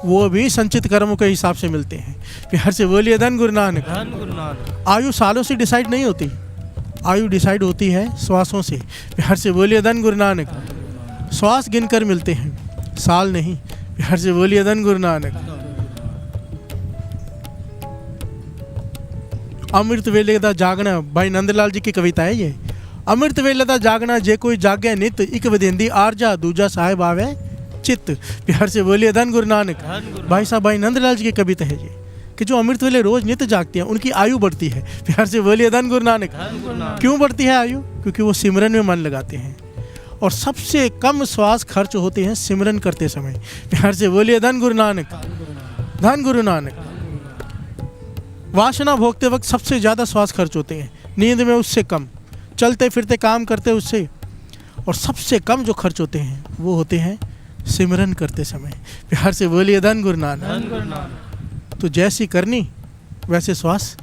वो भी संचित कर्मों के हिसाब से मिलते हैं। प्यार से बोलिए धन गुरु नानक। धन गुरु नानक। आयु सालों से डिसाइड नहीं होती, आयु डिसाइड होती है श्वासों से। प्यार से बोलिए धन गुरु नानक। श्वास गिनकर मिलते हैं, साल नहीं। प्यार से बोलिए धन गुरु नानक। अमृत वेले दा जागना, भाई नंदलाल जी की कविता है ये। अमृत वेले दा जागना जे कोई जागे नित, इक विदेंदी आरजा दूजा साहेब आवे चित्त। प्यार से बोलिए धन गुरु नानक। भाई साहब, भाई नंदलाल जी की कविता है ये, कि जो अमृत वेले रोज नित जागते हैं उनकी आयु बढ़ती है। प्यार से बोलिए धन गुरु नानक। धन गुरु नानक। क्यों बढ़ती है आयु? क्योंकि वो सिमरन में मन लगाते हैं। और सबसे कम श्वास खर्च होते हैं सिमरन करते समय। प्यार से बोलिए धन गुरु नानक, धन गुरु नानक। वासना भोगते वक्त सबसे ज़्यादा श्वास खर्च होते हैं, नींद में उससे कम, चलते फिरते काम करते उससे। और सबसे कम जो खर्च होते हैं वो होते हैं सिमरन करते समय। प्यार से बोलिए धन गुरु नानक। धन गुरु नानक। तो जैसी करनी वैसे श्वास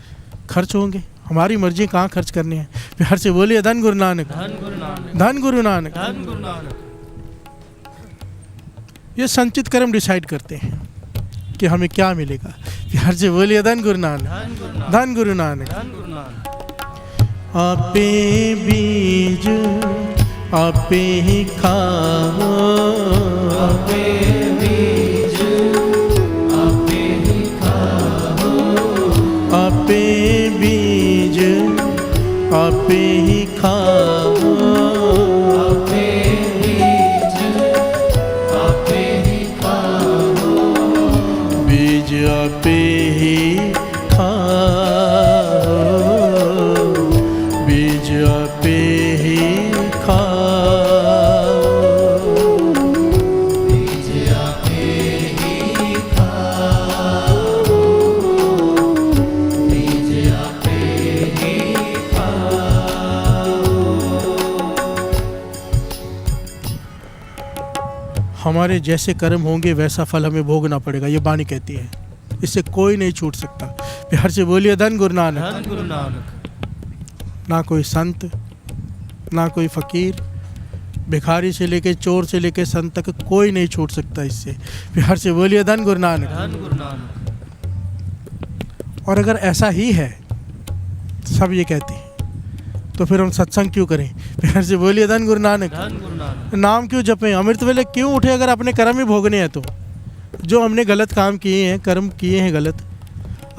खर्च होंगे, हमारी मर्जी कहाँ खर्च करनी है। प्यार से बोलिए धन गुरु नानक। धन गुरु नानक। धन गुरु नानक। धन गुरु नानक। ये संचित कर्म डिसाइड करते हैं कि हमें क्या मिलेगा। प्यार से बोलिए धन गुरु नानक। धन गुरु नानक। धन गुरु नानक। धन गुरु नानक। आपे बीज आपे ही खाओ, आपे बीज आपे ही खाओ, आपे बीज आपे ही खाओ, आपे बीज आपे ही खाओ, बीज आपे ही खाओ, बीज आपे ही खाओ, बीज आपे ही खाओ, बीज आपे ही खाओ। हमारे जैसे कर्म होंगे वैसा फल हमें भोगना पड़ेगा, ये बानी कहती है। इससे कोई नहीं छूट सकता। प्यार से बोलिए धन गुरु नानक। धन गुरु नानक। ना कोई संत, ना कोई फकीर, भिखारी से लेके चोर से लेके संत तक कोई नहीं छूट सकता इससे। प्यार से बोलिए धन गुरु नानक। धन गुरु नानक। और अगर ऐसा ही है, सब ये कहते हैं, तो फिर हम सत्संग क्यों करें? प्यार से बोलिए धन गुरु नानक। धन गुरु नानक। नाम क्यों जपें? अमृत वेले क्यों उठे अगर अपने कर्म ही भोगने हैं तो? जो हमने गलत काम किए हैं, कर्म किए हैं गलत,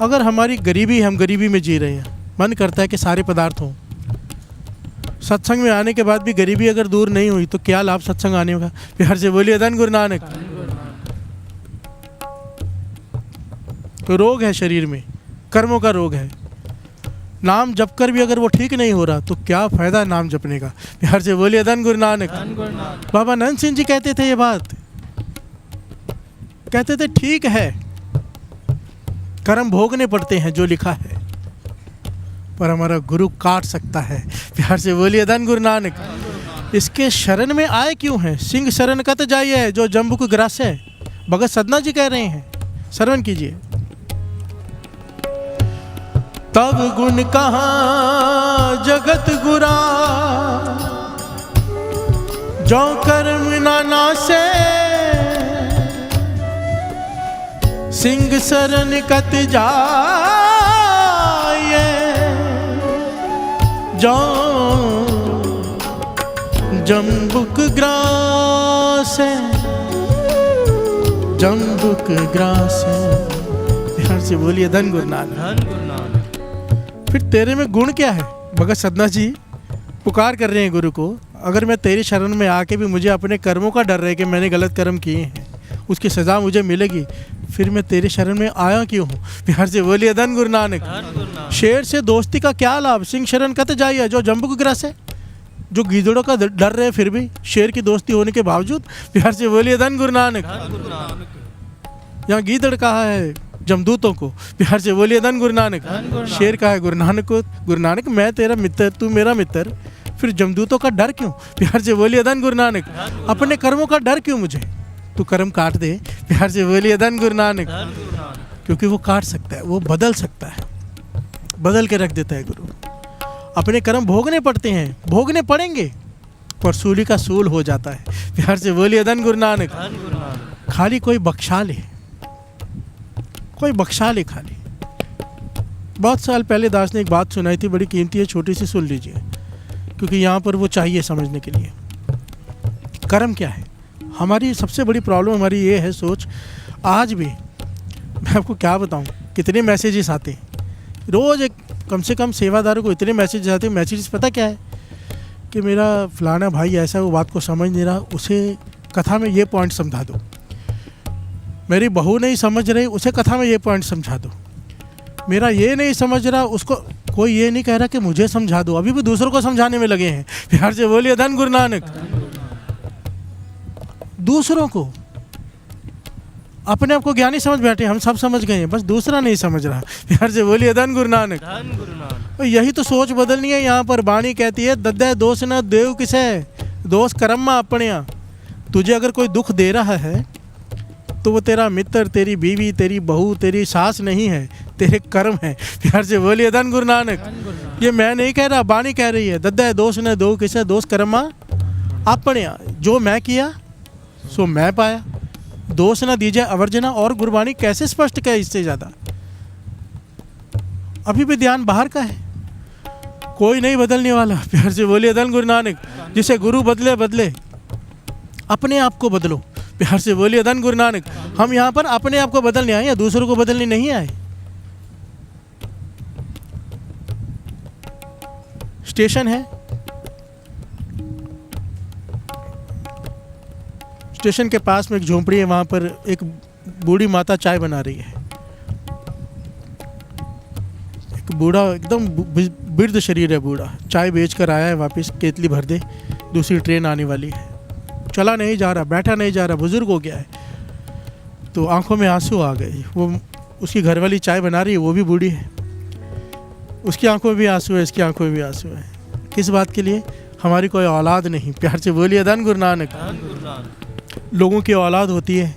अगर हमारी गरीबी, हम गरीबी में जी रहे हैं, मन करता है कि सारे पदार्थ हों, सत्संग में आने के बाद भी गरीबी अगर दूर नहीं हुई तो क्या लाभ सत्संग आने का? प्यार से बोलिए धन गुरु नानक। तो रोग है शरीर में, कर्मों का रोग है। नाम जप कर भी अगर वो ठीक नहीं हो रहा तो क्या फायदा नाम जपने का? प्यार से बोलिए धन गुरु नानक। धन गुरु नानक। बाबा नंद सिंह जी कहते थे ये बात, कहते थे ठीक है कर्म भोगने पड़ते हैं जो लिखा है, पर हमारा गुरु काट सकता है। प्यार से बोलिए धन गुरु नानक। इसके शरण में आए क्यों हैं? सिंह शरण कत जाइए जो जम्बुक ग्रास है। भगत सदना जी कह रहे हैं, श्रवण कीजिए। तब गुण कहाँ जगत गुरा, जो कर्म ना नासे, सिंह शरण कत जाए जो जम्बुक ग्रास है, जम्बुक ग्रास है। ध्यान से बोलिए धन गुरु नानक। धन गुरु नानक। फिर तेरे में गुण क्या है? भगत सदना जी पुकार कर रहे हैं गुरु को, अगर मैं तेरी शरण में आके भी मुझे अपने कर्मों का डर रहे कि मैंने गलत कर्म किए हैं, उसकी सज़ा मुझे मिलेगी, फिर मैं तेरी शरण में आया क्यों हूँ? प्यार से बोलिए धन गुरु नानक। धन गुरु नानक। शेर से दोस्ती का क्या लाभ? सिंह शरण कत जाइए जो जम्बुक ग्रास है। जो गीदड़ों का डर रहे फिर भी शेर की दोस्ती होने के बावजूद। प्यार से बोलिए धन गुरु नानक। धन गुरु नानक। यहाँ गीदड़ कहा है जमदूतों को। प्यार से बोलिए धन गुरु नानक। धन गुरु नानक। शेर कहा है गुरु नानक को, गुरु नानक मैं तेरा मित्र, तू मेरा मित्र, फिर जमदूतों का डर क्यों? प्यार से बोलिए धन गुरु नानक। अपने कर्मों का डर क्यों मुझे? तू कर्म काट दे। प्यार से बोलिए धन गुरु नानक। धन गुरु नानक। क्योंकि वो काट सकता है, वो बदल सकता है, बदल के रख देता है गुरु। अपने कर्म भोगने पड़ते हैं, भोगने पड़ेंगे, पर सूली का सूल हो जाता है। प्यार से बोलिए धन गुरु नानक। धन गुरु नानक। खाली कोई बख्शा ले, कोई बख्शा ले खाली। बहुत साल पहले दास ने एक बात सुनाई थी, बड़ी कीमती है, छोटी सी सुन लीजिए, क्योंकि यहाँ पर वो चाहिए समझने के लिए। कर्म क्या है? हमारी सबसे बड़ी प्रॉब्लम हमारी ये है सोच। आज भी मैं आपको क्या बताऊँ, कितने मैसेजेस आते हैं रोज़, एक कम से कम सेवादारों को इतने मैसेजेस आते हैं। मैसेजेस पता क्या है कि मेरा फलाना भाई ऐसा, वो बात को समझ नहीं रहा, उसे कथा में ये पॉइंट समझा दो। मेरी बहू नहीं समझ रही, उसे कथा में ये पॉइंट समझा दो। मेरा ये नहीं समझ रहा, उसको कोई ये नहीं कह रहा कि मुझे समझा दो, अभी भी दूसरों को समझाने में लगे हैं। प्यार से बोलिए धन गुरु नानक। दूसरों को, अपने आप को ज्ञानी समझ बैठे, हम सब समझ गए हैं, बस दूसरा नहीं समझ रहा। प्यार से बोलिए धन गुरु नानक। धन गुरु नानक। और यही तो सोच बदलनी है। यहाँ पर वाणी कहती है, दद्दे दोष न देव किसे, दोष कर्म में अपने। तुझे अगर कोई दुख दे रहा है तो वो तेरा मित्र, तेरी बीवी, तेरी बहू, तेरी सास नहीं है, तेरे कर्म है। प्यार से बोलिए धन गुरु नानक। धन गुरु नानक। ये मैं नहीं कह रहा, वाणी कह रही है। दद्दे दोष न दो किसे, दोष कर्म अपने। जो मैं किया सो मैं पाया, दोष न दीजिए अवर्जना। और गुरबाणी कैसे स्पष्ट कहे इससे ज़्यादा? अभी भी ध्यान बाहर का है, कोई नहीं बदलने वाला। प्यार से बोलिए धन गुरु नानक। जिसे गुरु बदले बदले, अपने आप को बदलो। प्यार से बोलिए धन गुरु नानक। हम यहाँ पर अपने आप को बदलने आए या दूसरों को बदलने नहीं आए। स्टेशन है, स्टेशन के पास में एक झोंपड़ी है, वहाँ पर एक बूढ़ी माता चाय बना रही है। एक बूढ़ा, एकदम वृद्ध शरीर है बूढ़ा, चाय बेच कर आया है वापस, केतली भर दे, दूसरी ट्रेन आने वाली है। चला नहीं जा रहा, बैठा नहीं जा रहा, बुजुर्ग हो गया है। तो आंखों में आंसू आ गए। वो उसकी घरवाली चाय बना रही है, वो भी बूढ़ी है, उसकी आंखों में भी आंसू है, इसकी आंखों में भी आंसू है। किस बात के लिए? हमारी कोई औलाद नहीं। प्यार से बोलिए धन गुरु नानक। धन गुरु नानक। लोगों की औलाद होती है,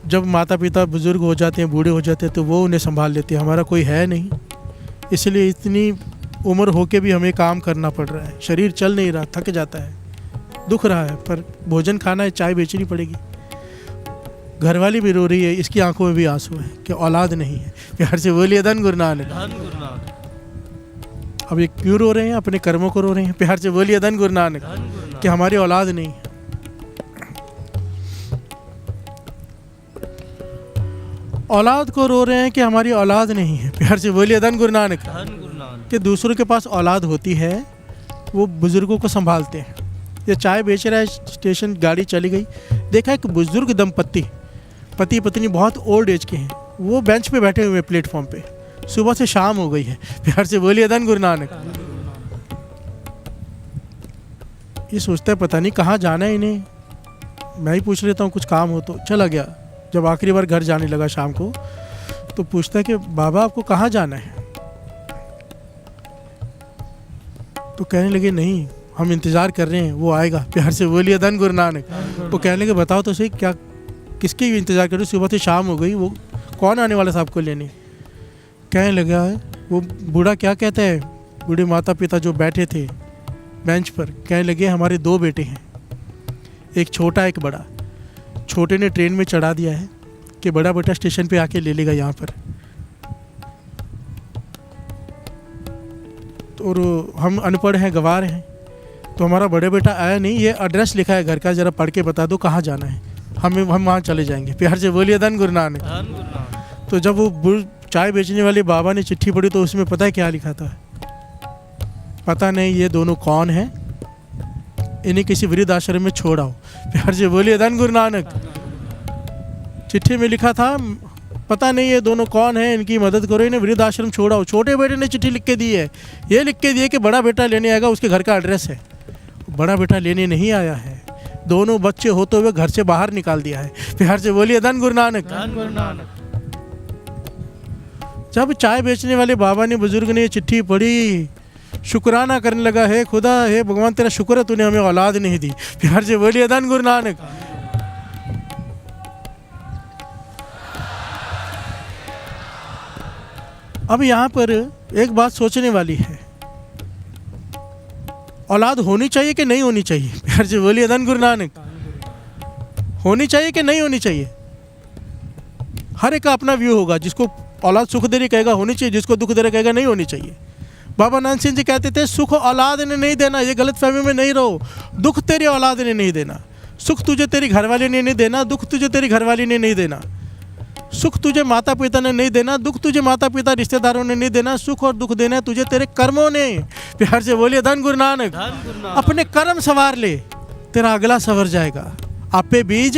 जब माता पिता बुजुर्ग हो जाते हैं, बूढ़े हो जाते हैं, तो वो उन्हें संभाल लेते हैं। हमारा कोई है नहीं, इसलिए इतनी उम्र होके भी हमें काम करना पड़ रहा है। शरीर चल नहीं रहा, थक जाता है। दुख रहा है, पर भोजन खाना है, चाय बेचनी पड़ेगी। घरवाली भी रो रही है, इसकी आंखों में भी आंसू है कि औलाद नहीं है। प्यार से बोलिए धन गुरु नानक। धन गुरु नानक। अब ये क्यों रो रहे हैं? अपने कर्मों को रो रहे हैं। प्यार से बोलिए धन गुरु नानक धन गुरु नानक। कि हमारी औलाद नहीं है। औलाद को रो रहे हैं कि हमारी औलाद नहीं है। प्यार से बोलिए धन गुरु नानक। धन गुरु नानक। कि दूसरों के पास औलाद होती है, वो बुजुर्गों को संभालते हैं। ये चाय बेच रहा है, स्टेशन गाड़ी चली गई, देखा एक बुजुर्ग दंपत्ति, पति पत्नी बहुत ओल्ड एज के हैं, वो बेंच पे बैठे हुए हैं प्लेटफॉर्म पे। सुबह से शाम हो गई है। प्यार से बोलिए धन गुरु नानक। ये सोचता है पता नहीं कहाँ जाना है इन्हें, मैं ही पूछ लेता हूँ कुछ काम हो तो। चला गया। जब आखिरी बार घर जाने लगा शाम को, तो पूछता है कि बाबा आपको कहाँ जाना है? तो कहने लगे नहीं, हम इंतज़ार कर रहे हैं, वो आएगा। प्यार से बोलिए धन गुरु नानक। वो कहने लगे बताओ तो सही, क्या किसके इंतज़ार कर रहे हो? सुबह से शाम हो गई, वो कौन आने वाला साहब को लेने? कहने लगा वो बूढ़ा क्या कहता है, बूढ़े माता पिता जो बैठे थे बेंच पर, कहने लगे हमारे 2 बेटे हैं, एक छोटा एक बड़ा। छोटे ने ट्रेन में चढ़ा दिया है कि बड़ा बेटा स्टेशन पे आके ले लेगा यहाँ पर। तो और हम अनपढ़ हैं, गंवार हैं, तो हमारा बड़े बेटा आया नहीं, ये एड्रेस लिखा है घर का, ज़रा पढ़ के बता दो कहाँ जाना है, हम वहाँ चले जाएंगे। प्यार से बोलिए धन गुरु नानक। धन गुरु नानक। तो जब वो चाय बेचने वाले बाबा ने चिट्ठी पढ़ी, तो उसमें पता है क्या लिखा था? पता नहीं ये दोनों कौन हैं, इन्हें किसी वृद्ध आश्रम में छोड़ आओ। प्यार से बोलिए धन गुरु नानक। चिट्ठी में लिखा था पता नहीं ये दोनों कौन हैं, इनकी मदद करो, इन्हें वृद्ध आश्रम छोड़ाओ। छोटे बेटे ने चिट्ठी लिख के दी है, ये लिख के दिए कि बड़ा बेटा लेने आएगा, उसके घर का एड्रेस है। बड़ा बेटा लेने नहीं आया है, दोनों बच्चे होते हुए घर से बाहर निकाल दिया है। प्यार से बोलिए धन गुरु नानक। धन गुरु नानक। जब चाय बेचने वाले बाबा ने, बुजुर्ग ने चिट्ठी पढ़ी, शुक्राना करने लगा, है खुदा, हे भगवान तेरा शुक्र है तूने हमें औलाद नहीं दी। प्यार से बोलिए धन गुरु नानक। अब यहाँ पर एक बात सोचने वाली है, औलाद होनी चाहिए कि नहीं होनी चाहिए? प्यार से बोलिए धन गुरु नानक। होनी चाहिए कि नहीं होनी चाहिए? हर एक का अपना व्यू होगा। जिसको औलाद सुख दे रही कहेगा होनी चाहिए, जिसको दुख दे रहा कहेगा नहीं होनी चाहिए। बाबा नानक सिंह जी कहते थे सुख औलाद ने नहीं देना, ये गलत फहमी में नहीं रहो। दुख तेरी औलाद ने नहीं देना। सुख तुझे तेरी घरवाली ने नहीं देना, दुख तुझे तेरी घरवाली ने नहीं देना। सुख तुझे माता पिता ने नहीं देना, दुख तुझे माता पिता रिश्तेदारों ने नहीं देना। सुख और दुख देना तुझे तेरे कर्मों ने। प्यार से बोलिए धन गुरु नानक। धन गुरु नानक। अपने कर्म सवार ले, तेरा अगला सवर जाएगा। आपे बीज,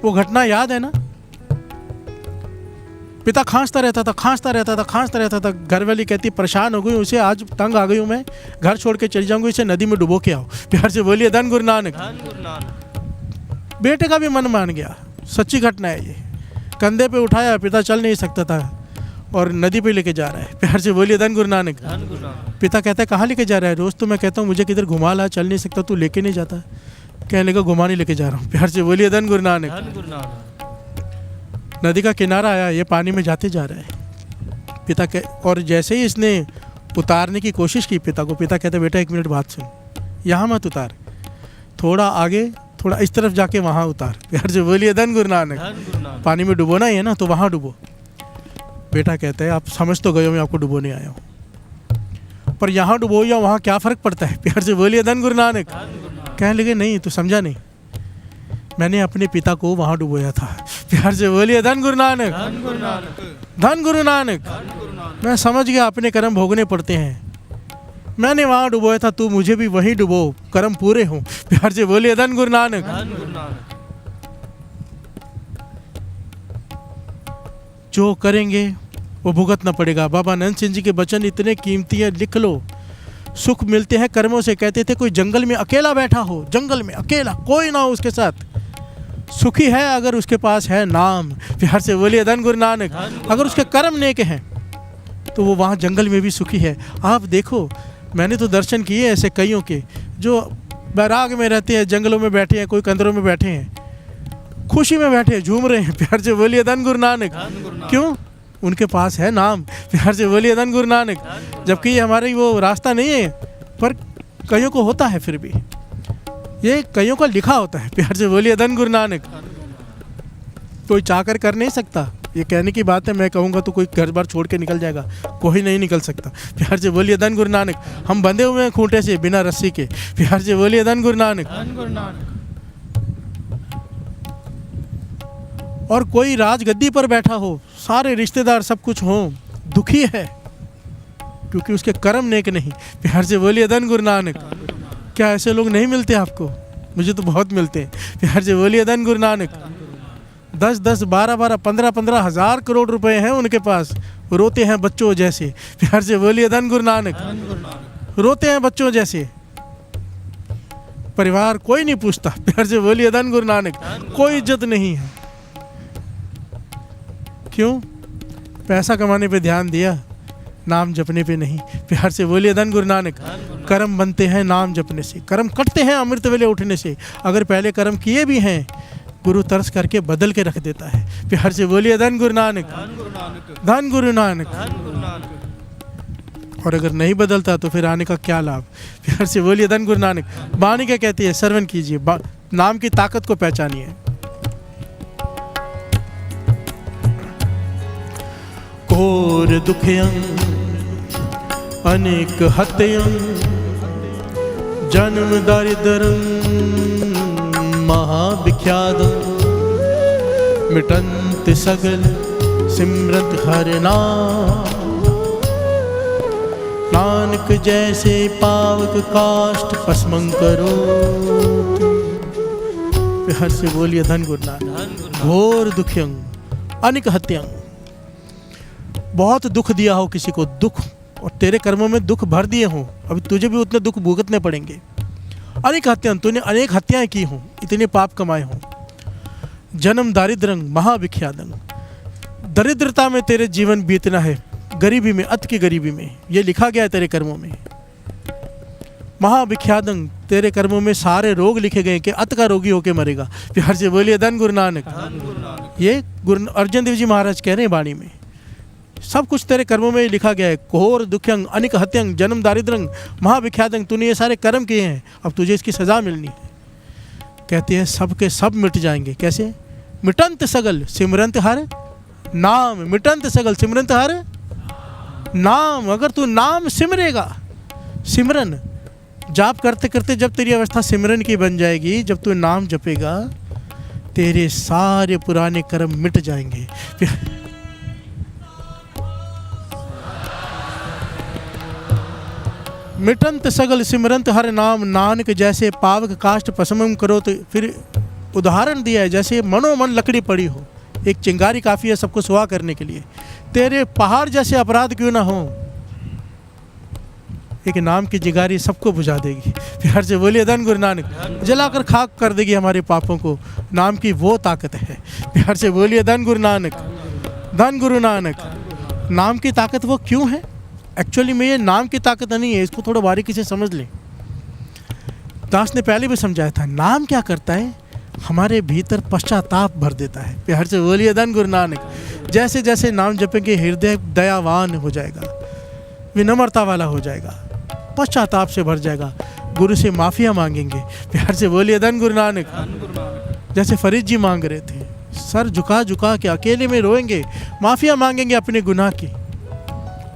वो घटना याद है ना? पिता खांसता रहता था। घरवाली कहती परेशान हो गई उसे, आज तंग आ गई हूँ मैं, घर छोड़ के चली जाऊंगी, इसे नदी में डुबो के आओ। प्यार से बोलिए धन गुरु नानक। धन गुरु नानक। बेटे का भी मन मान गया, सच्ची घटना है ये। कंधे पे उठाया, पिता चल नहीं सकता था और नदी पे लेके जा रहा है। प्यार से बोलिए धन गुरु नानक। धन गुरु नानक। पिता कहता है कहाँ लेके जा रहा है? रोज तो मैं कहता हूँ मुझे किधर घुमा ला, चल नहीं सकता, तू लेके नहीं जाता। कहने लगा घुमाने लेके जा रहा हूँ। प्यार से बोलिए धन गुरु नानक। धन गुरु नानक। नदी का किनारा आया, ये पानी में जाते जा रहा है। पिता के और जैसे ही इसने उतारने की कोशिश की पिता को, पिता कहते बेटा 1 मिनट बात सुन, यहाँ मत उतार, थोड़ा आगे, थोड़ा इस तरफ जाके वहाँ उतार। प्यार से बोलिए धन गुरु नानक। धन गुरु नानक। पानी में डुबोना ही है ना, तो वहाँ डुबो। बेटा कहता है आप समझ तो गए हो मैं आपको डुबोने आया हूँ, पर यहाँ डुबो या वहाँ क्या फ़र्क पड़ता है? प्यार से बोलिए धन गुरु नानक। धन गुरु नानक। कहने लगे नहीं तू समझा नहीं, मैंने अपने पिता को वहाँ डुबोया था। प्यार से बोलिए धन गुरु नानक। धन गुरु नानक। धन गुरु नानक। धन गुरु नानक। मैं समझ गया अपने कर्म भोगने पड़ते हैं, मैंने वहाँ डुबोया था, तू मुझे भी वहीं डुबो, कर्म पूरे हों। प्यार से बोलिए धन गुरु नानक। धन गुरु नानक। जो करेंगे वो भुगतना पड़ेगा। बाबा नानक सिंह जी के वचन इतने कीमती है, लिख लो। सुख मिलते हैं कर्मों से। कहते थे कोई जंगल में अकेला बैठा हो, जंगल में अकेला, कोई ना हो उसके साथ, सुखी है अगर उसके पास है नाम। प्यार से बोलिए धन गुरु नानक। अगर उसके कर्म नेक हैं तो वो वहाँ जंगल में भी सुखी है। आप देखो, मैंने तो दर्शन किए ऐसे कईयों के जो बैराग में रहते हैं, जंगलों में बैठे हैं, कोई कंदरों में बैठे हैं, खुशी में बैठे हैं, झूम रहे हैं। प्यार से बोलिए धन गुरु नानक। धन गुरु नानक। क्यों? उनके पास है नाम। प्यार से बोलिए धन गुरु नानक। जबकि ये हमारी वो रास्ता नहीं है पर कईयों को होता है। फिर भी ये कईयों को लिखा होता है। प्यार से बोलिए धन गुरु नानक। कोई चाह कर नहीं सकता। ये कहने की बात है, मैं कहूँगा तो कोई घर बार छोड़ के निकल जाएगा, कोई नहीं निकल सकता। प्यार से बोलिए धन गुरु नानक। हम बंधे हुए हैं खूंटे से बिना रस्सी के। प्यार से बोलिए धन गुरु नानक। धन गुरु नानक। और कोई राजगद्दी पर बैठा हो, सारे रिश्तेदार सब कुछ हो, दुखी है क्योंकि उसके कर्म नेक नहीं। प्यार से बोलिए धन गुरु नानक। क्या ऐसे लोग नहीं मिलते आपको? मुझे तो बहुत मिलते हैं। प्यार से बोलिए धन गुरु नानक। 10-10, 12-12, 15-15 हज़ार करोड़ रुपए हैं उनके पास, रोते हैं बच्चों जैसे। प्यार से बोलिए धन गुरु नानक। धन गुरु नानक। रोते हैं बच्चों जैसे। परिवार कोई नहीं पूछता। प्यार से बोलिए धन गुरु नानक। कोई इज्जत नहीं है। क्यों? पैसा कमाने पे ध्यान दिया, नाम जपने पे नहीं। प्यार से बोलिए धन गुरु नानक। कर्म बनते हैं नाम जपने से, कर्म कटते हैं अमृत वेले उठने से। अगर पहले कर्म किए भी हैं, गुरु तरस करके बदल के रख देता है। प्यार से बोलिए धन गुरु नानक। धन गुरु नानक। धन गुरु नानक। धन गुरु नानक। और अगर नहीं बदलता तो फिर आने का क्या लाभ? प्यार से बोलिए धन गुरु नानक। वाणी क्या कहती है? श्रवण कीजिए, नाम की ताकत को पहचानिए। घोर दुखयं अनेक हत्यं जन्म दारिद्र्यं महाविख्यातं मिटंत सगल सिमरत हर नाम। नानक जैसे पावक काष्ठ भस्मं करो। प्यार से बोलिए धन गुरु नानक। घोर दुखयं अनेक हत्यं। बहुत दुख दिया हो किसी को, दुख, और तेरे कर्मों में दुख भर दिए हों, अभी तुझे भी उतने दुख भुगतने पड़ेंगे। अनेक हत्याएं, तूने अनेक हत्याएं की हों, इतने पाप कमाए हों। जन्म दारिद्र्यं महाविख्यातं। दरिद्रता में तेरे जीवन बीतना है, गरीबी में, अत की गरीबी में, ये लिखा गया है तेरे कर्मों में। महाविख्यातं, तेरे कर्मों में सारे रोग लिखे गए कि अत का रोगी होके मरेगा। प्यार से बोलिए धन गुरु नानक। ये गुरु अर्जन देव जी महाराज कह रहे हैं वाणी में। सब कुछ तेरे कर्मों में लिखा गया है। घोर दुखयं अनिक हत्यं जन्म दारिद्र्यं महाविख्यातं। तूने ये सारे कर्म किए हैं, अब तुझे इसकी सजा मिलनी है। कहते हैं सब के सब मिट जाएंगे। कैसे? मिटंत सगल सिमरंत हर नाम। मिटंत सगल सिमरंत हर नाम। अगर तू नाम सिमरेगा, सिमरन जाप करते करते जब तेरी अवस्था सिमरन की बन जाएगी, जब तू नाम जपेगा, तेरे सारे पुराने कर्म मिट जाएंगे। मिटंत सगल सिमरंत हर नाम। नानक जैसे पावक काष्ठ भस्मं करो। तो फिर उदाहरण दिया है, जैसे मनोमन लकड़ी पड़ी हो, एक चिंगारी काफ़ी है सबको सुहा करने के लिए। तेरे पहाड़ जैसे अपराध क्यों ना हो, एक नाम की चिंगारी सबको बुझा देगी। प्यार से बोलिए धन गुरु नानक। जलाकर खाक कर देगी हमारे पापों को। नाम की वो ताकत है। प्यार से बोलिए धन गुरु नानक। धन गुरु नानक। नाम की ताकत वो क्यों है? एक्चुअली में ये नाम की ताकत नहीं है, इसको थोड़ा बारीकी से समझ लें। दास ने पहले भी समझाया था, नाम क्या करता है? हमारे भीतर पश्चाताप भर देता है। प्यार से बोलिए धन गुरु नानक। जैसे जैसे नाम जपेंगे, हृदय दयावान हो जाएगा, विनम्रता वाला हो जाएगा, पश्चाताप से भर जाएगा, गुरु से माफिया मांगेंगे। प्यार से बोलिए धन गुरु नानक। जैसे फरीद जी मांग रहे थे, सर झुका झुका के अकेले में रोएंगे, माफिया मांगेंगे अपने गुनाह की,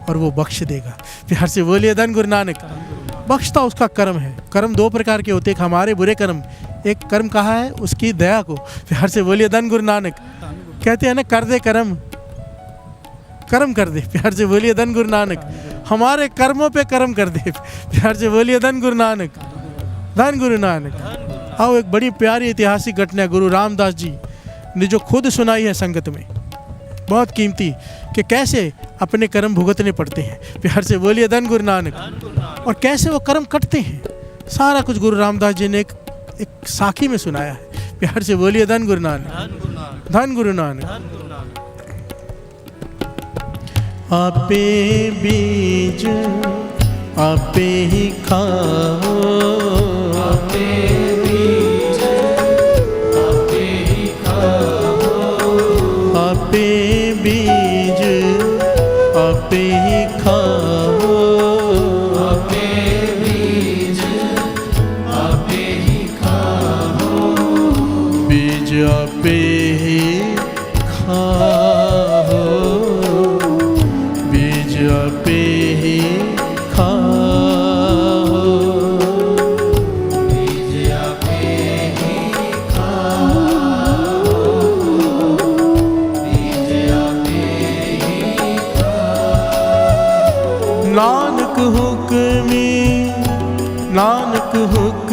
और वो बख्श देगा। प्यार से बोलिए धन गुरु नानक। बख्शता उसका कर्म है। कर्म दो प्रकार के होते हैं, एक हमारे बुरे कर्म, एक कर्म कहा है उसकी दया को। प्यार से बोलिए धन गुरु नानक। कहते हैं ना, कर दे कर्म, कर्म कर दे। प्यार से बोलिए धन गुरु नानक। हमारे कर्मों पे कर्म कर दे। प्यार से बोलिए धन गुरु नानक। धन गुरु नानक। आओ, एक बड़ी प्यारी ऐतिहासिक घटना गुरु रामदास जी ने जो खुद सुनाई है संगत में, बहुत कीमती, कि कैसे अपने कर्म भुगतने पड़ते हैं। प्यार से बोलिए धन गुरु नानक। और कैसे वो कर्म कटते हैं, सारा कुछ गुरु रामदास जी ने एक साखी में सुनाया है। प्यार से बोलिए धन गुरु नानक। धन गुरु नानक। आपे बीज आपे ही खाओ, आपे बीज आपे ही खाओ, आपे बीज आपे ही खाओ, आपे बीज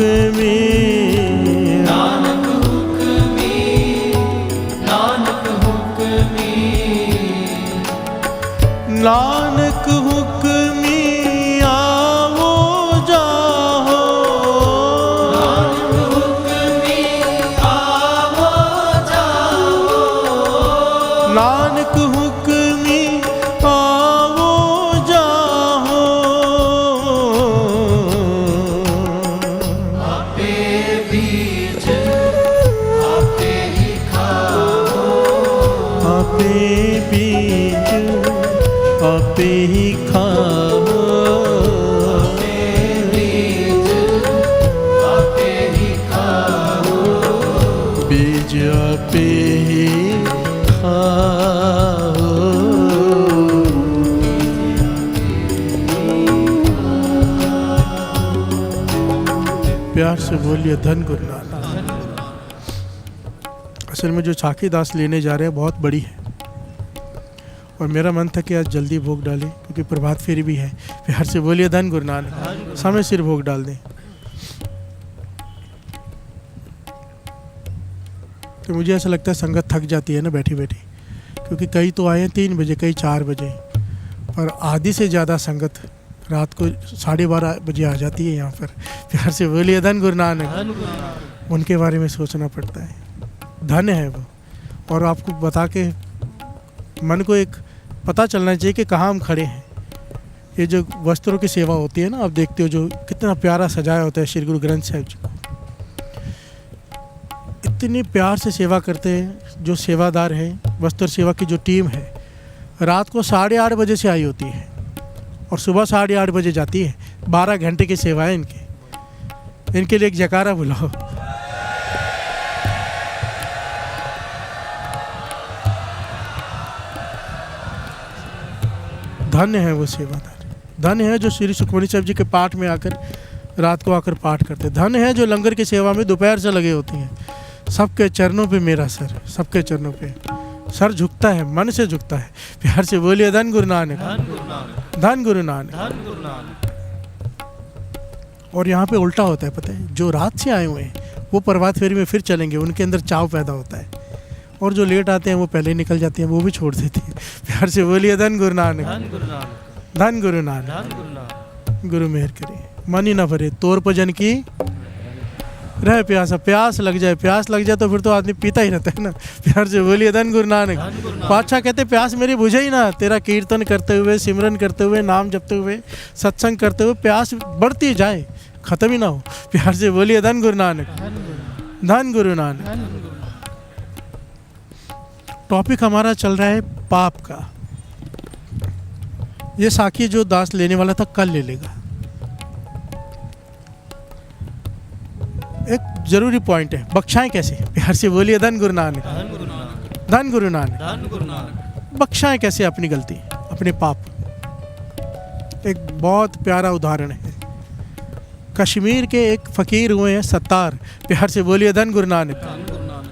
हुक्मी, नानक हुक्मी, नानक हुक्मी, नानक हुक्मी आवो जाहो, नानक हुक्मी आवो जाओ, नानक हुक्मी आवो जाहो। आपे बीज आपे ही खाओ, आपे बीज आपे ही खाओ, आपे बीज आपे ही खाओ, बीज आपे ही खाओ। प्यार से बोलिए धन गुरु नानक। असल में जो छाकी दास लेने जा रहे हैं बहुत बड़ी है, और मेरा मन था कि आज जल्दी भोग डालें क्योंकि प्रभात फेरी भी है। प्यार से बोलिए धन गुरु नानक। समय सिर भोग डाल दें। तो मुझे ऐसा लगता है संगत थक जाती है ना बैठी बैठी, क्योंकि कई तो आए हैं 3 बजे, कई 4 बजे, और आधी से ज़्यादा संगत रात को 12:30 बजे आ जाती है यहाँ पर। प्यार से बोलिए धन गुरु नानक। उनके बारे में सोचना पड़ता है, धन है वो। और आपको बता के मन को एक पता चलना चाहिए कि कहाँ हम खड़े हैं। ये जो वस्त्रों की सेवा होती है ना, आप देखते हो जो कितना प्यारा सजाया होता है श्री गुरु ग्रंथ साहिब जी को, इतनी प्यार से सेवा करते हैं। जो सेवादार हैं, वस्त्र सेवा की जो टीम है, रात को 8:30 बजे से आई होती है और सुबह 8:30 बजे जाती है। 12 घंटे की सेवा है इनके लिए एक जयकारा बुलाओ। धन्य है वो सेवादार, धन्य है जो श्री सुखमनी साहिब जी के पाठ में आकर रात को आकर पाठ करते, धन्य है जो लंगर की सेवा में दोपहर से लगे होते हैं। सबके चरणों पे मेरा सर, सबके चरणों पे सर झुकता है, मन से झुकता है। प्यार से बोलिए धन गुरु नानक, धन गुरु नानक, धन गुरु नानक। धन गुरु नानक। और यहाँ पे उल्टा होता है, पता है, जो रात से आए हुए हैं वो प्रभात फेरी में फिर चलेंगे, उनके अंदर चाव पैदा होता है, और जो लेट आते हैं वो पहले निकल जाते हैं, वो भी छोड़ देते हैं। प्यार से बोलिए धन गुरु नानक, धन गुरु नानक, धन गुरु नानक। धन गुरु नानक। गुरु मेहर करे, मन ही ना भरे तोर भजन की रह प्यासा। प्यास लग जाए तो फिर तो आदमी पीता ही रहता है ना। प्यार से बोलिए धन गुरु नानक। पातशाह कहते प्यास मेरी बुझे ही ना, तेरा कीर्तन करते हुए, सिमरन करते हुए, नाम जपते हुए, सत्संग करते हुए प्यास बढ़ती जाए, खत्म ही ना हो। प्यार से बोलिए धन गुरु नानक, धन गुरु नानक। टॉपिक हमारा चल रहा है पाप का। ये साखी जो दास लेने वाला था कल ले लेगा। एक जरूरी पॉइंट है, बख्शाएं कैसे। प्यार से बोलिए धन गुरु नानक, धन गुरु नानक, धन गुरु नानक। धन गुरु नानक। बख्शाएं कैसे अपनी गलती, अपने पाप। एक बहुत प्यारा उदाहरण है, कश्मीर के एक फकीर हुए हैं सत्तार। प्यार से बोलिए धन गुरु नानक। धन गुरु नानक।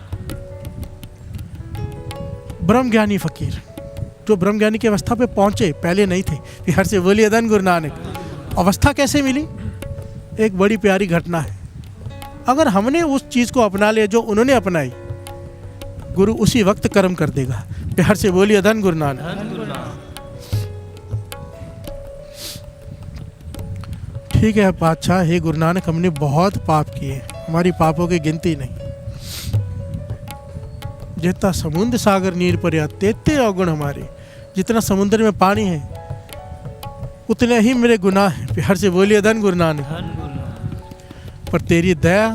ब्रह्मज्ञानी फकीर, जो ब्रह्मज्ञानी की अवस्था पे पहुंचे, पहले नहीं थे। प्यार से बोलिए धन गुरु नानक। अवस्था कैसे मिली, एक बड़ी प्यारी घटना है। अगर हमने उस चीज़ को अपना लिया जो उन्होंने अपनाई, गुरु उसी वक्त कर्म कर देगा। प्यार से बोलिए धन गुरु नानक। धन गुरु नानक। ठीक है पातशाह, हे गुरु नानक, हमने बहुत पाप किए, हमारी पापों की गिनती नहीं। जितना समुद्र सागर नीर पर्या तेते अवगुण हमारे, जितना समुद्र में पानी है उतने ही मेरे गुनाह हैं। प्यार से बोलिए धन गुरु नानक। धन गुरु नानक। पर तेरी दया,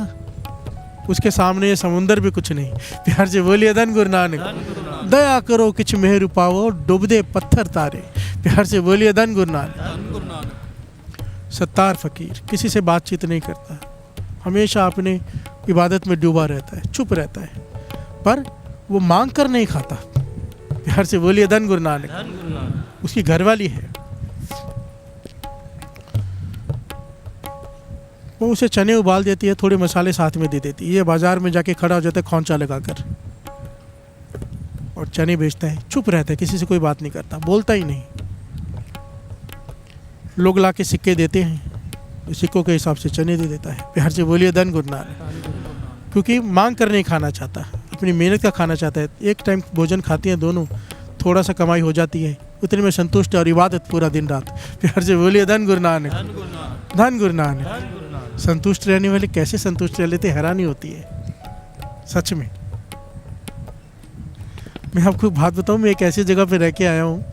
उसके सामने ये समुंदर भी कुछ नहीं। प्यार से बोलिए धन गुरु नानक। धन गुरु नानक। दया करो किछ मेहर पाओ, डूबदे पत्थर तारे। प्यार से बोलिए धन गुरु नानक। धन गुरु नानक। सत्तार फकीर किसी से बातचीत नहीं करता, हमेशा अपने इबादत में डूबा रहता है, चुप रहता है, पर वो मांग कर नहीं खाता। प्यार से बोलिए धन गुरु नानक। धन गुरु नानक। उसकी घरवाली है, वो उसे चने उबाल देती है, थोड़े मसाले साथ में दे देती है। ये बाजार में जाके खड़ा हो जाता है खौंचा लगाकर और चने बेचता है, चुप रहता है, किसी से कोई बात नहीं करता, बोलता ही नहीं। लोग लाके सिक्के देते हैं, सिक्कों के हिसाब से चने दे देता है। प्यार से बोलिए धन गुरु नानक। क्योंकि मांग कर नहीं खाना चाहता, अपनी मेहनत का खाना चाहता है। एक टाइम भोजन खाती हैं दोनों, थोड़ा सा कमाई हो जाती है, उतने में संतुष्ट और इबादत पूरा दिन रात। प्यार से बोलिए धन गुरु नानक, धन गुरु नानक, धन गुरु नानक। धन गुरु नानक। संतुष्ट रहने वाले कैसे संतुष्ट रह लेते, हैरानी होती है सच में। मैं आपको बात बताऊं, मैं एक ऐसी जगह पे रह के आया हूँ,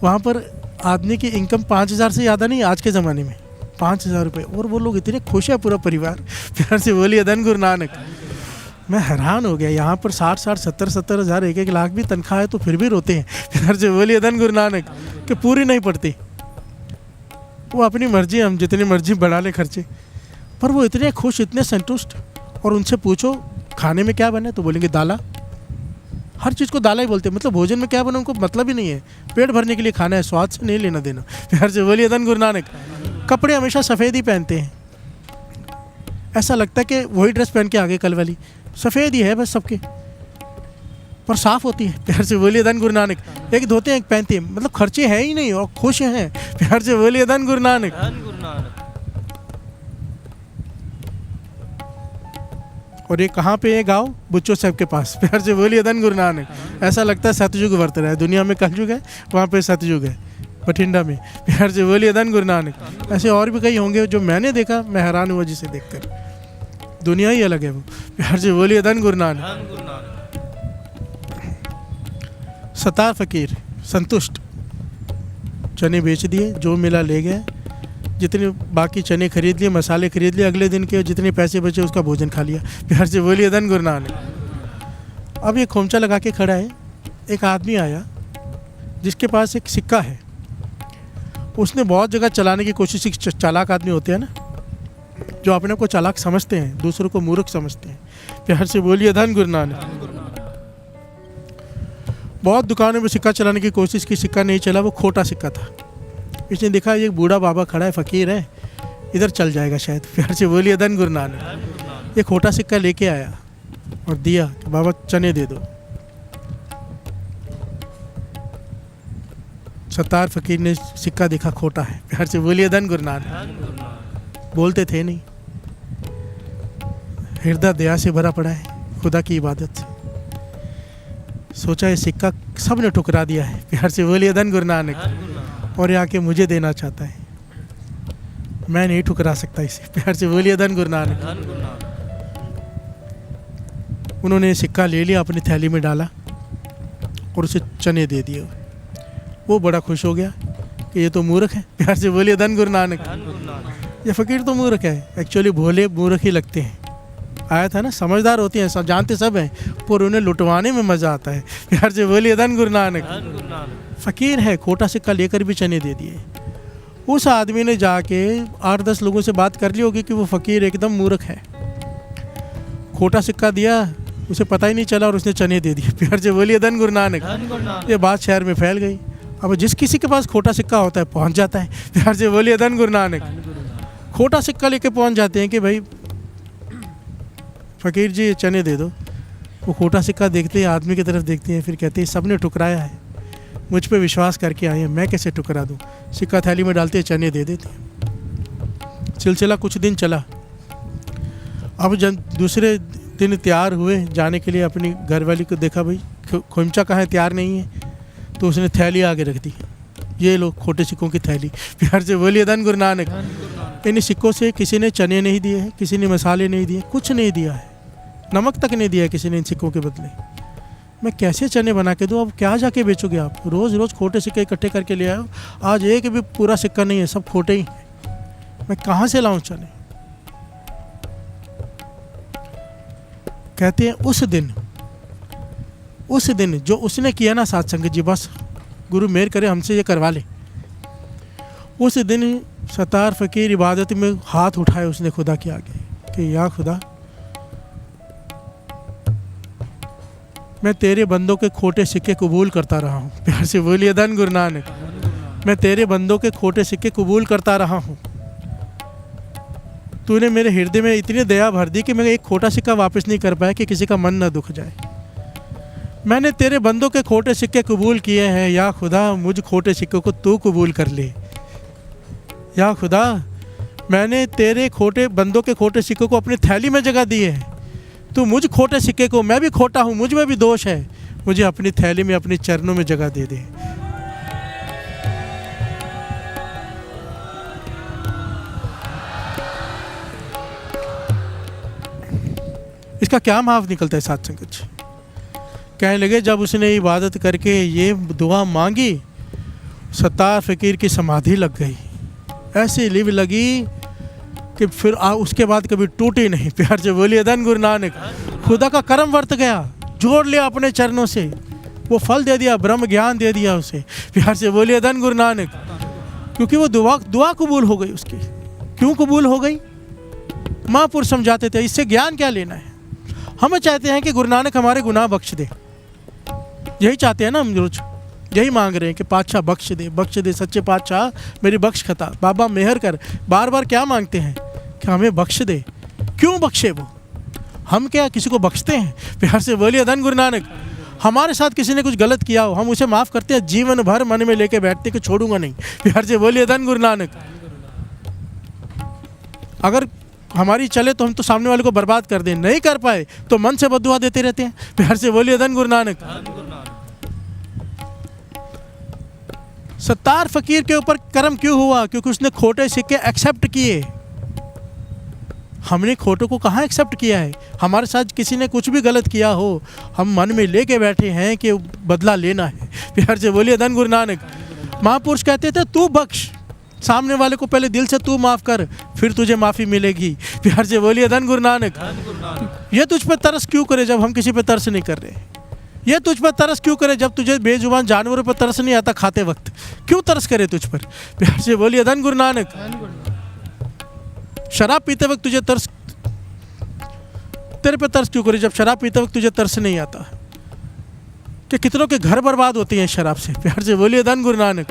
वहाँ पर आदमी की इनकम 5,000 से ज़्यादा नहीं आज के ज़माने में, 5,000 रुपये, और वो लोग इतने खुश है पूरा परिवार। प्यार से बोलिए धन गुरु नानक। मैं हैरान हो गया, यहाँ पर 60,000 70,000 हज़ार 1-1 लाख भी तनख्वाह है तो फिर भी रोते हैं। प्यार से बोलिए धन गुरु नानक, कि पूरी नहीं पड़ती। वो अपनी मर्जी, हम जितनी मर्जी बढ़ा लें खर्चे, पर वो इतने खुश, इतने संतुष्ट। और उनसे पूछो खाने में क्या बने तो बोलेंगे दाला। हर चीज़ को दाला ही बोलते हैं, मतलब भोजन में क्या बने उनको मतलब ही नहीं है, पेट भरने के लिए खाना है, स्वाद से नहीं लेना देना। प्यार से बोलिए धन गुरु नानक। कपड़े हमेशा सफ़ेद ही पहनते हैं, ऐसा लगता है कि वही ड्रेस पहन के आगे कल वाली, सफ़ेद ही है बस सबके, पर साफ़ होती है। प्यार से बोलिए धन गुरु नानक। एक धोते हैं एक पहनते हैं, मतलब खर्चे हैं ही नहीं और खुश हैं। प्यार से बोलिए धन गुरु नानक। धन गुरु नानक। और ये कहाँ पे है गाँव? बुच्चो साहब के पास। प्यार से बोलिए धन गुरु नानक। ऐसा लगता है सतयुग वर्त रहा है, दुनिया में कलयुग है, वहाँ पे सतयुग है बठिंडा में। प्यार से बोलिए धन गुरु नानक। ऐसे और भी कई होंगे जो मैंने देखा, मैं हैरान हुआ जिसे देखकर, दुनिया ही अलग है वो। प्यार से बोलिए धन गुरु नानक। धन गुरु नानक। सतार फकीर संतुष्ट, चने बेच दिए, जो मिला ले गए, जितने बाकी चने खरीद लिए, मसाले खरीद लिए, अगले दिन के जितने पैसे बचे उसका भोजन खा लिया। प्यार से बोलिए धन गुरु नानक। अब ये खोमचा लगा के खड़ा है, एक आदमी आया जिसके पास एक सिक्का है। उसने बहुत जगह चलाने की कोशिश की, चालाक आदमी होते हैं ना, जो अपने को चालाक समझते हैं, दूसरों को मूर्ख समझते हैं। प्यार से बोलिए धन गुरु नानक। बहुत दुकानों में सिक्का चलाने की कोशिश की, सिक्का नहीं चला, वो खोटा सिक्का था। इसने देखा एक बूढ़ा बाबा खड़ा है, फ़कीर है, इधर चल जाएगा शायद। प्यार से बोलिए धन गुरु नानक। ये खोटा सिक्का लेके आया और दिया कि बाबा चने दे दो। सत्तार फकीर ने सिक्का देखा खोटा है। प्यार से बोलिए धन गुरु नानक। धन गुरु नानक। बोलते थे नहीं, हृदय दया से भरा पड़ा है, खुदा की इबादत से। सोचा ये सिक्का सब ने ठुकरा दिया है। प्यार से बोलिए धन गुरु नानक। धन गुरु नानक। और ये आके मुझे देना चाहता है, मैं नहीं ठुकरा सकता इसे। प्यार से बोलिए धन गुरु नानक। धन गुरु नानक। उन्होंने सिक्का ले लिया, अपनी थैली में डाला और उसे चने दे दिए। वो बड़ा खुश हो गया कि ये तो मूर्ख है। प्यार से बोलिए धन गुरु नानक। धन गुरु नानक। ये फ़कीर तो मूर्ख है, एक्चुअली भोले मूर्ख ही लगते हैं। आया था ना, समझदार होते हैं, सब जानते सब हैं, पर उन्हें लुटवाने में मज़ा आता है। प्यार से बोलिए धन गुरु नानक। धन गुरु नानक। फ़कीर है, खोटा सिक्का लेकर भी चने दे दिए। उस आदमी ने जाके 8-10 लोगों से बात कर ली होगी कि वो फ़कीर एकदम मूर्ख है, खोटा सिक्का दिया, उसे पता ही नहीं चला और उसने चने दे दिए। प्यार से बोलिए धन गुरु नानक। धन गुरु नानक। ये बात शहर में फैल गई। अब जिस किसी के पास खोटा सिक्का होता है पहुंच जाता है। प्यार से बोलिए धन गुरु नानक। धन गुरु नानक। खोटा सिक्का लेके पहुंच जाते हैं कि भाई फ़कीर जी ये चने दे दो। वो खोटा सिक्का देखते हैं, आदमी की तरफ देखते हैं, फिर कहते हैं सब ने ठुकराया है, मुझ पे विश्वास करके आए हैं, मैं कैसे ठुकरा दूँ। सिक्का थैली में डालते चने दे देते हैं। सिलसिला कुछ दिन चला। अब जब दूसरे दिन तैयार हुए जाने के लिए, अपनी घरवाली को देखा भाई खोमचा कहाँ है, तैयार नहीं है, तो उसने थैली आगे रख दी। ये लो खोटे सिक्कों की थैली। प्यार से बोलिए धन गुरु नानक। धन गुरु नानक। इन सिक्कों से किसी ने चने नहीं दिए हैं, किसी ने मसाले नहीं दिए, कुछ नहीं दिया है, नमक तक नहीं दिया है किसी ने इन सिक्कों के बदले। मैं कैसे चने बना के दूँ? अब क्या जाके बेचोगे आप? रोज़ रोज़ खोटे सिक्के इकट्ठे करके ले आओ, आज एक भी पूरा सिक्का नहीं है, सब खोटे ही हैं। मैं कहाँ से लाऊं चने? कहते हैं उस दिन जो उसने किया ना सत्संग जी, बस गुरु मेहर करे हमसे ये करवा ले। उस दिन सतार फ़कीर इबादत में हाथ उठाए उसने खुदा के आगे कि या खुदा, मैं तेरे बंदों के खोटे सिक्के कबूल करता रहा हूँ। प्यार से बोलिए धन गुरु नानक। मैं तेरे बंदों के खोटे सिक्के कबूल करता रहा हूँ। तूने मेरे हृदय में इतनी दया भर दी कि मैं एक खोटा सिक्का वापस नहीं कर पाया कि किसी का मन न दुख जाए। मैंने तेरे बंदों के खोटे सिक्के कबूल किए हैं, या खुदा मुझ खोटे सिक्कों को तू कबूल कर ले। या खुदा मैंने तेरे खोटे बंदों के खोटे सिक्के को अपनी थैली में जगह दी है। तू मुझ खोटे सिक्के को, मैं भी खोटा हूँ, मुझ में भी दोष है, मुझे अपनी थैली में अपने चरणों में जगह दे दे। इसका क्या माफ निकलता है साथ संगत जी? कहने लगे जब उसने इबादत करके ये दुआ मांगी, सत्तार फकीर की समाधि लग गई, ऐसी लिव लगी कि फिर उसके बाद कभी टूटी नहीं। प्यार से बोलिए धन गुरु नानक। खुदा का करम वर्त गया, जोड़ लिया अपने चरणों से, वो फल दे दिया, ब्रह्म ज्ञान दे दिया उसे। प्यार से बोलिए धन गुरु नानक। क्योंकि वो दुआ कबूल हो गई उसकी। क्यों कबूल हो गई? महापुरुष समझाते थे, इससे ज्ञान क्या लेना है। हम चाहते हैं कि गुरु नानक हमारे गुनाह बख्श दे, यही चाहते हैं ना हम रोज, यही मांग रहे हैं कि पातशाह बख्श दे सच्चे पातशाह मेरी बख्श खता, बाबा मेहर कर। बार बार क्या मांगते हैं कि हमें बख्श दे। क्यों बख्शे वो? हम क्या किसी को बख्शते हैं? प्यार से बोलिए धन गुरु नानक। हमारे साथ किसी ने कुछ गलत किया हो, हम उसे माफ़ करते हैं, जीवन भर मन में लेके बैठते कि छोड़ूंगा नहीं। प्यार से बोलिए धन गुरु नानक। अगर हमारी चले तो हम तो सामने वाले को बर्बाद कर दें, नहीं कर पाए तो मन से बद्दुआ देते रहते हैं। प्यार से बोलिए धन गुरु नानक। सत्तार फकीर के ऊपर कर्म क्यों हुआ? क्योंकि उसने खोटे सिक्के एक्सेप्ट किए। हमने खोटों को कहाँ एक्सेप्ट किया है? हमारे साथ किसी ने कुछ भी गलत किया हो, हम मन में लेके बैठे हैं कि बदला लेना है। प्यार से बोलिए धन गुरु नानक। महापुरुष कहते थे तू बख्श, सामने वाले को पहले दिल से तू माफ़ कर, फिर तुझे माफ़ी मिलेगी। प्यार से बोलिए धन गुरु नानक। ये तुझ पर तरस क्यों करे जब हम किसी पर तरस नहीं कर रहे? ये तुझ पर तरस क्यों करे जब तुझे बेजुबान जानवरों पर तरस नहीं आता खाते वक्त? क्यों तरस करे तुझ पर? प्यार से बोलिए धन गुरु नानक। शराब पीते वक्त तुझे तरस, तेरे पे तरस क्यों करे जब शराब पीते वक्त तुझे तरस नहीं आता? कि कितनों के घर बर्बाद होते हैं शराब से। प्यार से बोलिए धन गुरु नानक।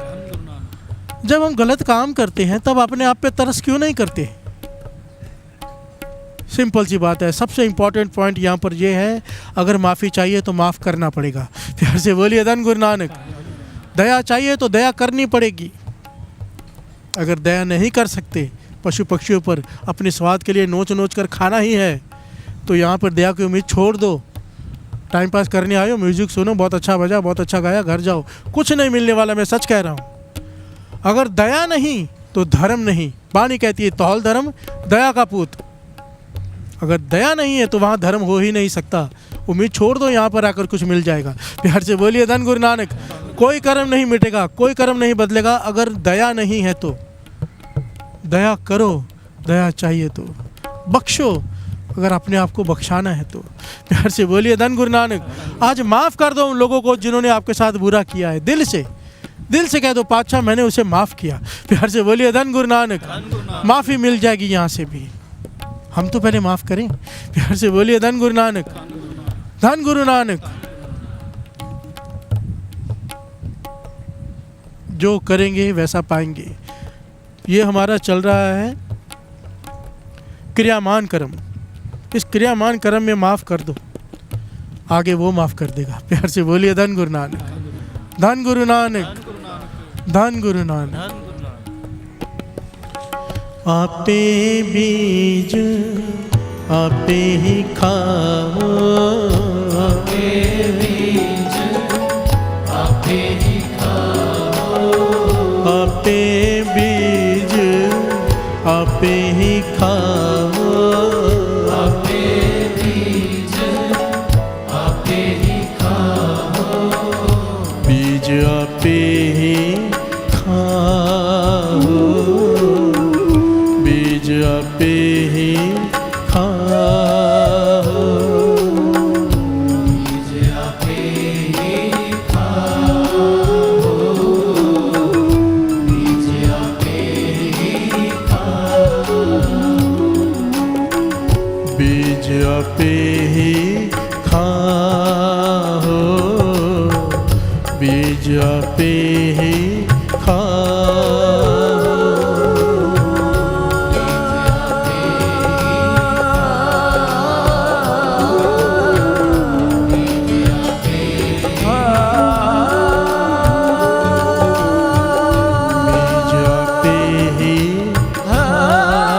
जब हम गलत काम करते हैं तब अपने आप पे तरस क्यों नहीं करते? सिंपल सी बात है। सबसे इंपॉर्टेंट पॉइंट यहाँ पर यह है, अगर माफ़ी चाहिए तो माफ़ करना पड़ेगा। प्यार से बोलिए धन गुरु नानक। दया चाहिए तो दया करनी पड़ेगी। अगर दया नहीं कर सकते, पशु पक्षियों पर अपने स्वाद के लिए नोच नोच कर खाना ही है, तो यहाँ पर दया की उम्मीद छोड़ दो। टाइम पास करने आए हो, म्यूजिक सुनो, बहुत अच्छा बजा, बहुत अच्छा गाया, घर जाओ, कुछ नहीं मिलने वाला। मैं सच कह रहा हूँ। अगर दया नहीं तो धर्म नहीं। वाणी कहती है तौल धर्म दया का पूत। अगर दया नहीं है तो वहाँ धर्म हो ही नहीं सकता। उम्मीद छोड़ दो, यहाँ पर आकर कुछ मिल जाएगा। प्यार से बोलिए धन गुरु नानक। कोई कर्म नहीं मिटेगा, कोई कर्म नहीं बदलेगा अगर दया नहीं है तो। दया करो, दया चाहिए तो बख्शो, अगर अपने आप को बख्शाना है तो। प्यार से बोलिए धन गुरु नानक। आज माफ़ कर दो उन लोगों को जिन्होंने आपके साथ बुरा किया है। दिल से कह दो पातशाह मैंने उसे माफ़ किया। प्यार से बोलिए धन गुरु नानक। माफ़ी मिल जाएगी यहाँ से भी। हम तो पहले माफ़ करें। प्यार से बोलिए धन गुरु नानक। धन गुरु नानक। जो करेंगे वैसा पाएंगे। ये हमारा चल रहा है क्रियामान कर्म। इस क्रियामान कर्म में माफ़ कर दो, आगे वो माफ़ कर देगा। प्यार से बोलिए धन गुरु नानक। धन गुरु नानक। धन गुरु नानक। आपे बीज आपे ही खाओ, आपे बीज आपे ही खाओ, आपे बीज आपे ही खाओ, आपे बीज आपे ही खाओ, बीज आपे ही खाओ, बीज आपे ही खाओ, बीज आपे ही खाओ, बीज आपे ही खाओ, बीज आपे ही खाओ, बीज आपे ही खाओ,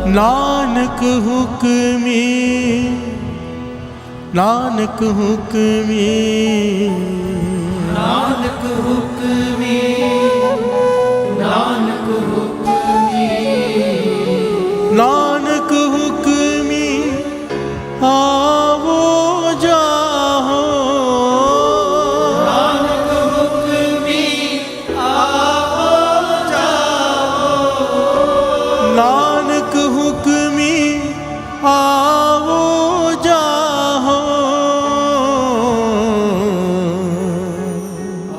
नानक हुक्मी, नानक हुक्मी, नानक हुक्मी, नानक हुक्मी, नानक हुक्मी आवो जाहो, नानक हुक्मी आवो जाओ, नानक हुक्मी आवो जाहो।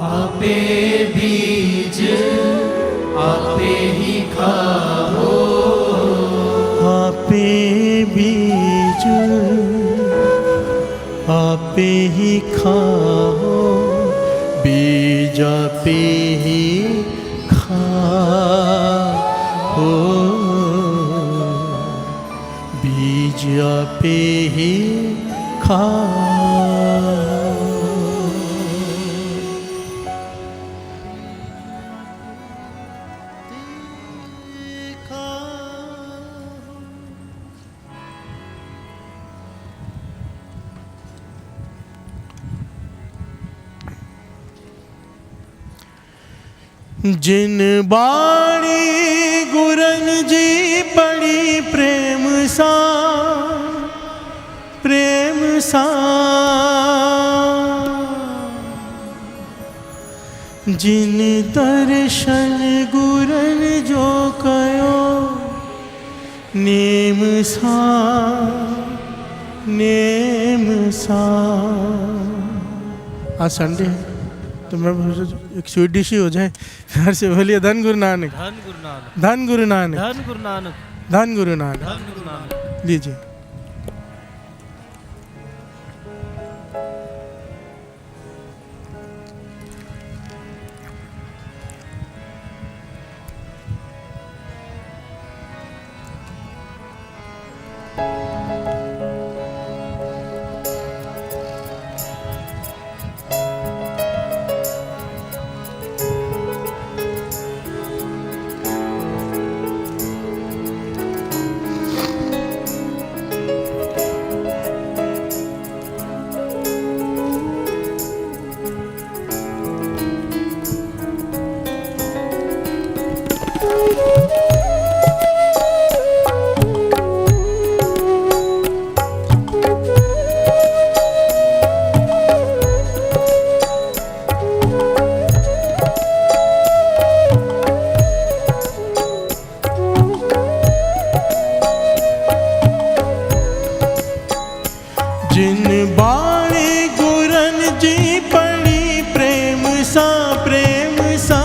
आपे बीज आपे ही खाओ, आपे बीज आपे ही खाओ, बीज आपे ही खाओ, बीज आपे ही खाओ। जिन बाणी गुरन जी पड़ी प्रेम सा, प्रेम सा, जिन दर्शन गुरन जो कयो नेम सा, नेम सा। आज संडे है तो मैं एक स्वीट डिश ही हो जाए। प्यार से बोलिए धन गुरु नानक, धन गुरु नानक, धन गुरु नानक, धन गुरु नानक, धन गुरु नानक। धन गुरु नानक। लीजिए। जिन बाणी गुरन जी पड़ी प्रेम सा, प्रेम सा,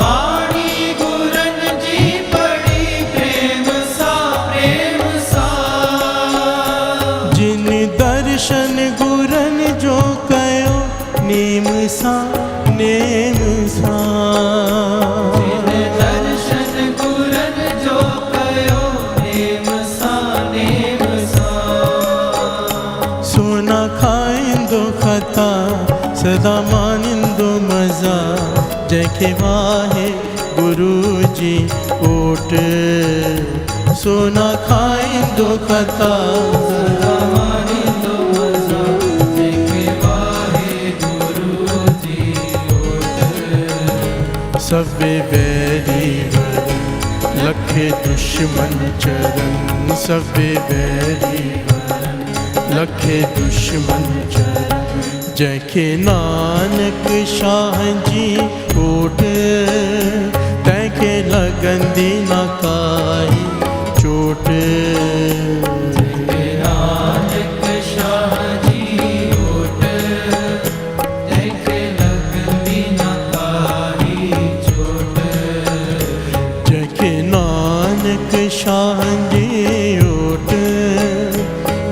बाणी गुरन जी पड़ी प्रेम सा, प्रेम सा, जिन दर्शन गुरन जो कयो नेम सा, नेम सा, दर्शन गुरन जो कयो नेम सा, नेम सा, सोना खाइंदो खता सदा मानिंदो मजा, जैके वाहे गुरु जी ओट, सोना खाइंदो खता मानिंदो मजा, जेके वाहे गुरु जी ओट, सभे बैरी वर लखे दुश्मन चरण, सभे बैरी वर लखे दुश्मन चरण, जैके नानक शाह जी ओट, तैके लगंदी न काई चोट, नानक शाह जी ओट, तैके लगंदी न काई चोट, जैके नानक शाह जी ओट,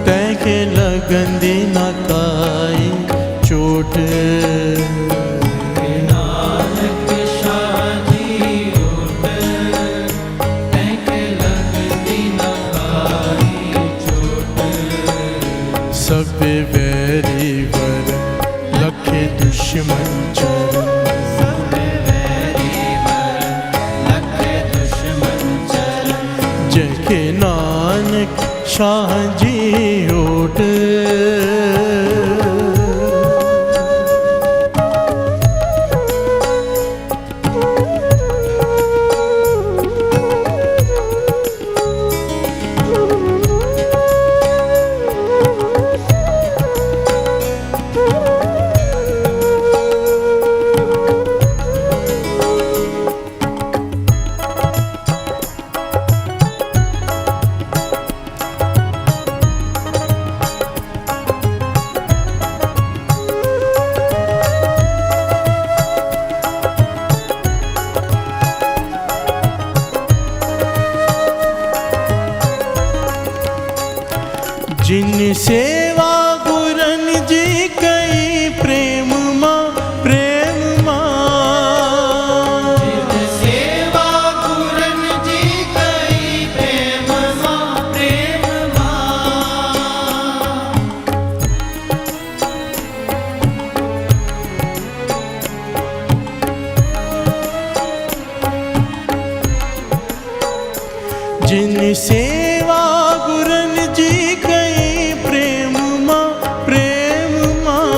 तैके लगंदी न काई चोट, नानक शाह जी ओट, तैके लगंदी न काई चोट, सब बैरी वर लखे दुश्मन चरण, सब बैरी वर लखे दुश्मन चरण, शाह जी ओट। जिन सेवा गुरन जी कई प्रेम माँ प्रेम माँ। जिन सेवा गुरन जी कई प्रेम माँ प्रेम माँ। जिन सेवा गुरन जी कई प्रेम माँ प्रेम माँ।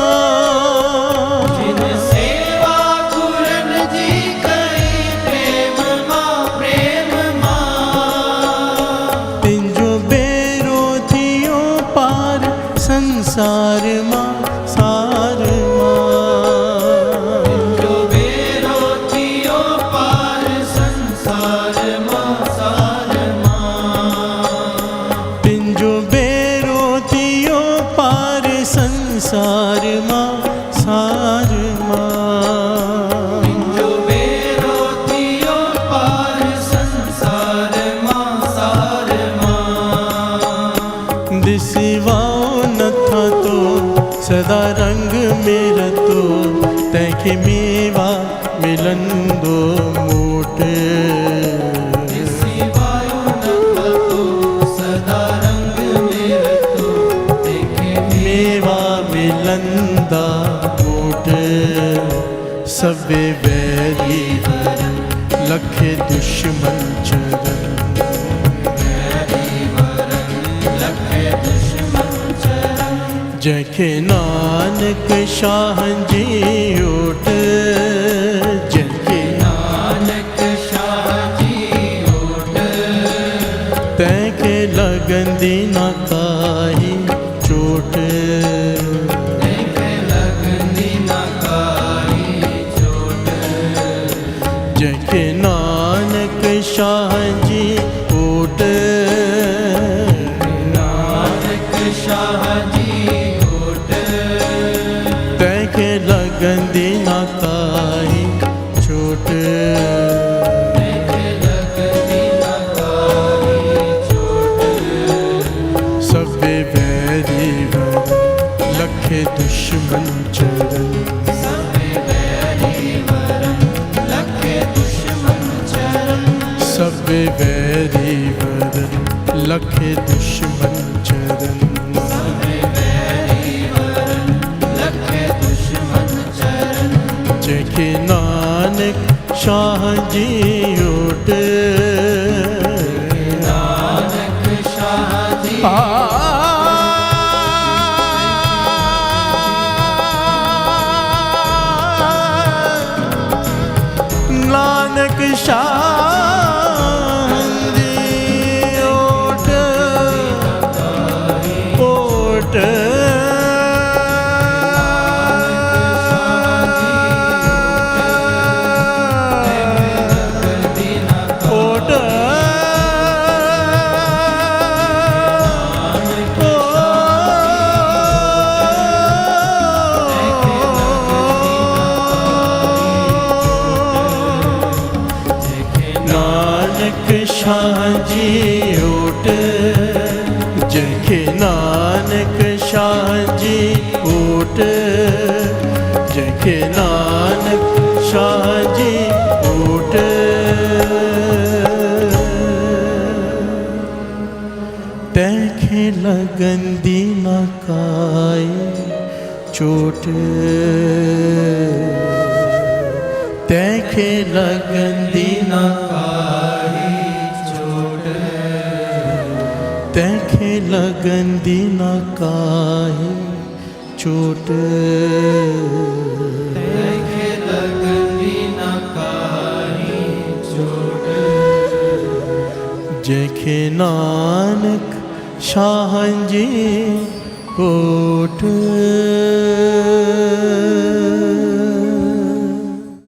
जिन सेवा गुरन जी कई प्रेम माँ प्रेम माँ। तिंजो बेरोथियो पार संसार माँ सार माँ। जो बेरोथियो पार संसार माँ सार माँ। तिंजो बेरोथियो पार संसार माँ सार माँ। जो बेरोथियो पार संसार माँ सार माँ। दिसवाओ न था तो सदा रंग मेरा तो तैखे मेवा मिलन दो मोट। सिवायो न तो सदा रंग मेरा तो देखे मेवा मिलंदा मोट। सबे बैरी लखे दुश्मन चरण। लखे दुश्मन चरण। जैखे नानक शाह जी ओट। जैखे नानक शाह जी ओट। तैखे लगंदी न काई चोट। देखे लगनी न काई चोट। जैखे नानक शाह जी ओट। नानक शाह जी ओट। तैखे लगंदी न काई चोट। देखे लगनी न काई चोट। सबे बैरी लखे दुश्मन चरण। सबे बैरी वरन लखे दुश्मन चरण। सबे बैरी लखे दुश्मन चरण। सबे बैरी वरन लखे दुश्मन चरण। जैखे नानक शाह जी ओट। नानक शाह जी नानक शाह जी ओट। ओट। ओट। नानक शाह जी ओट। जैखे नानक शाह जी ओट। जैखे नानक शाह जी ओट। तैखे लगंदी न काई चोट। तैखे लगंदी न काई चोट। तैखे लगन दी ना काहे चोट, तैखे लगंदी न काहि चोट, जैखे नानक शाहन जी कोट।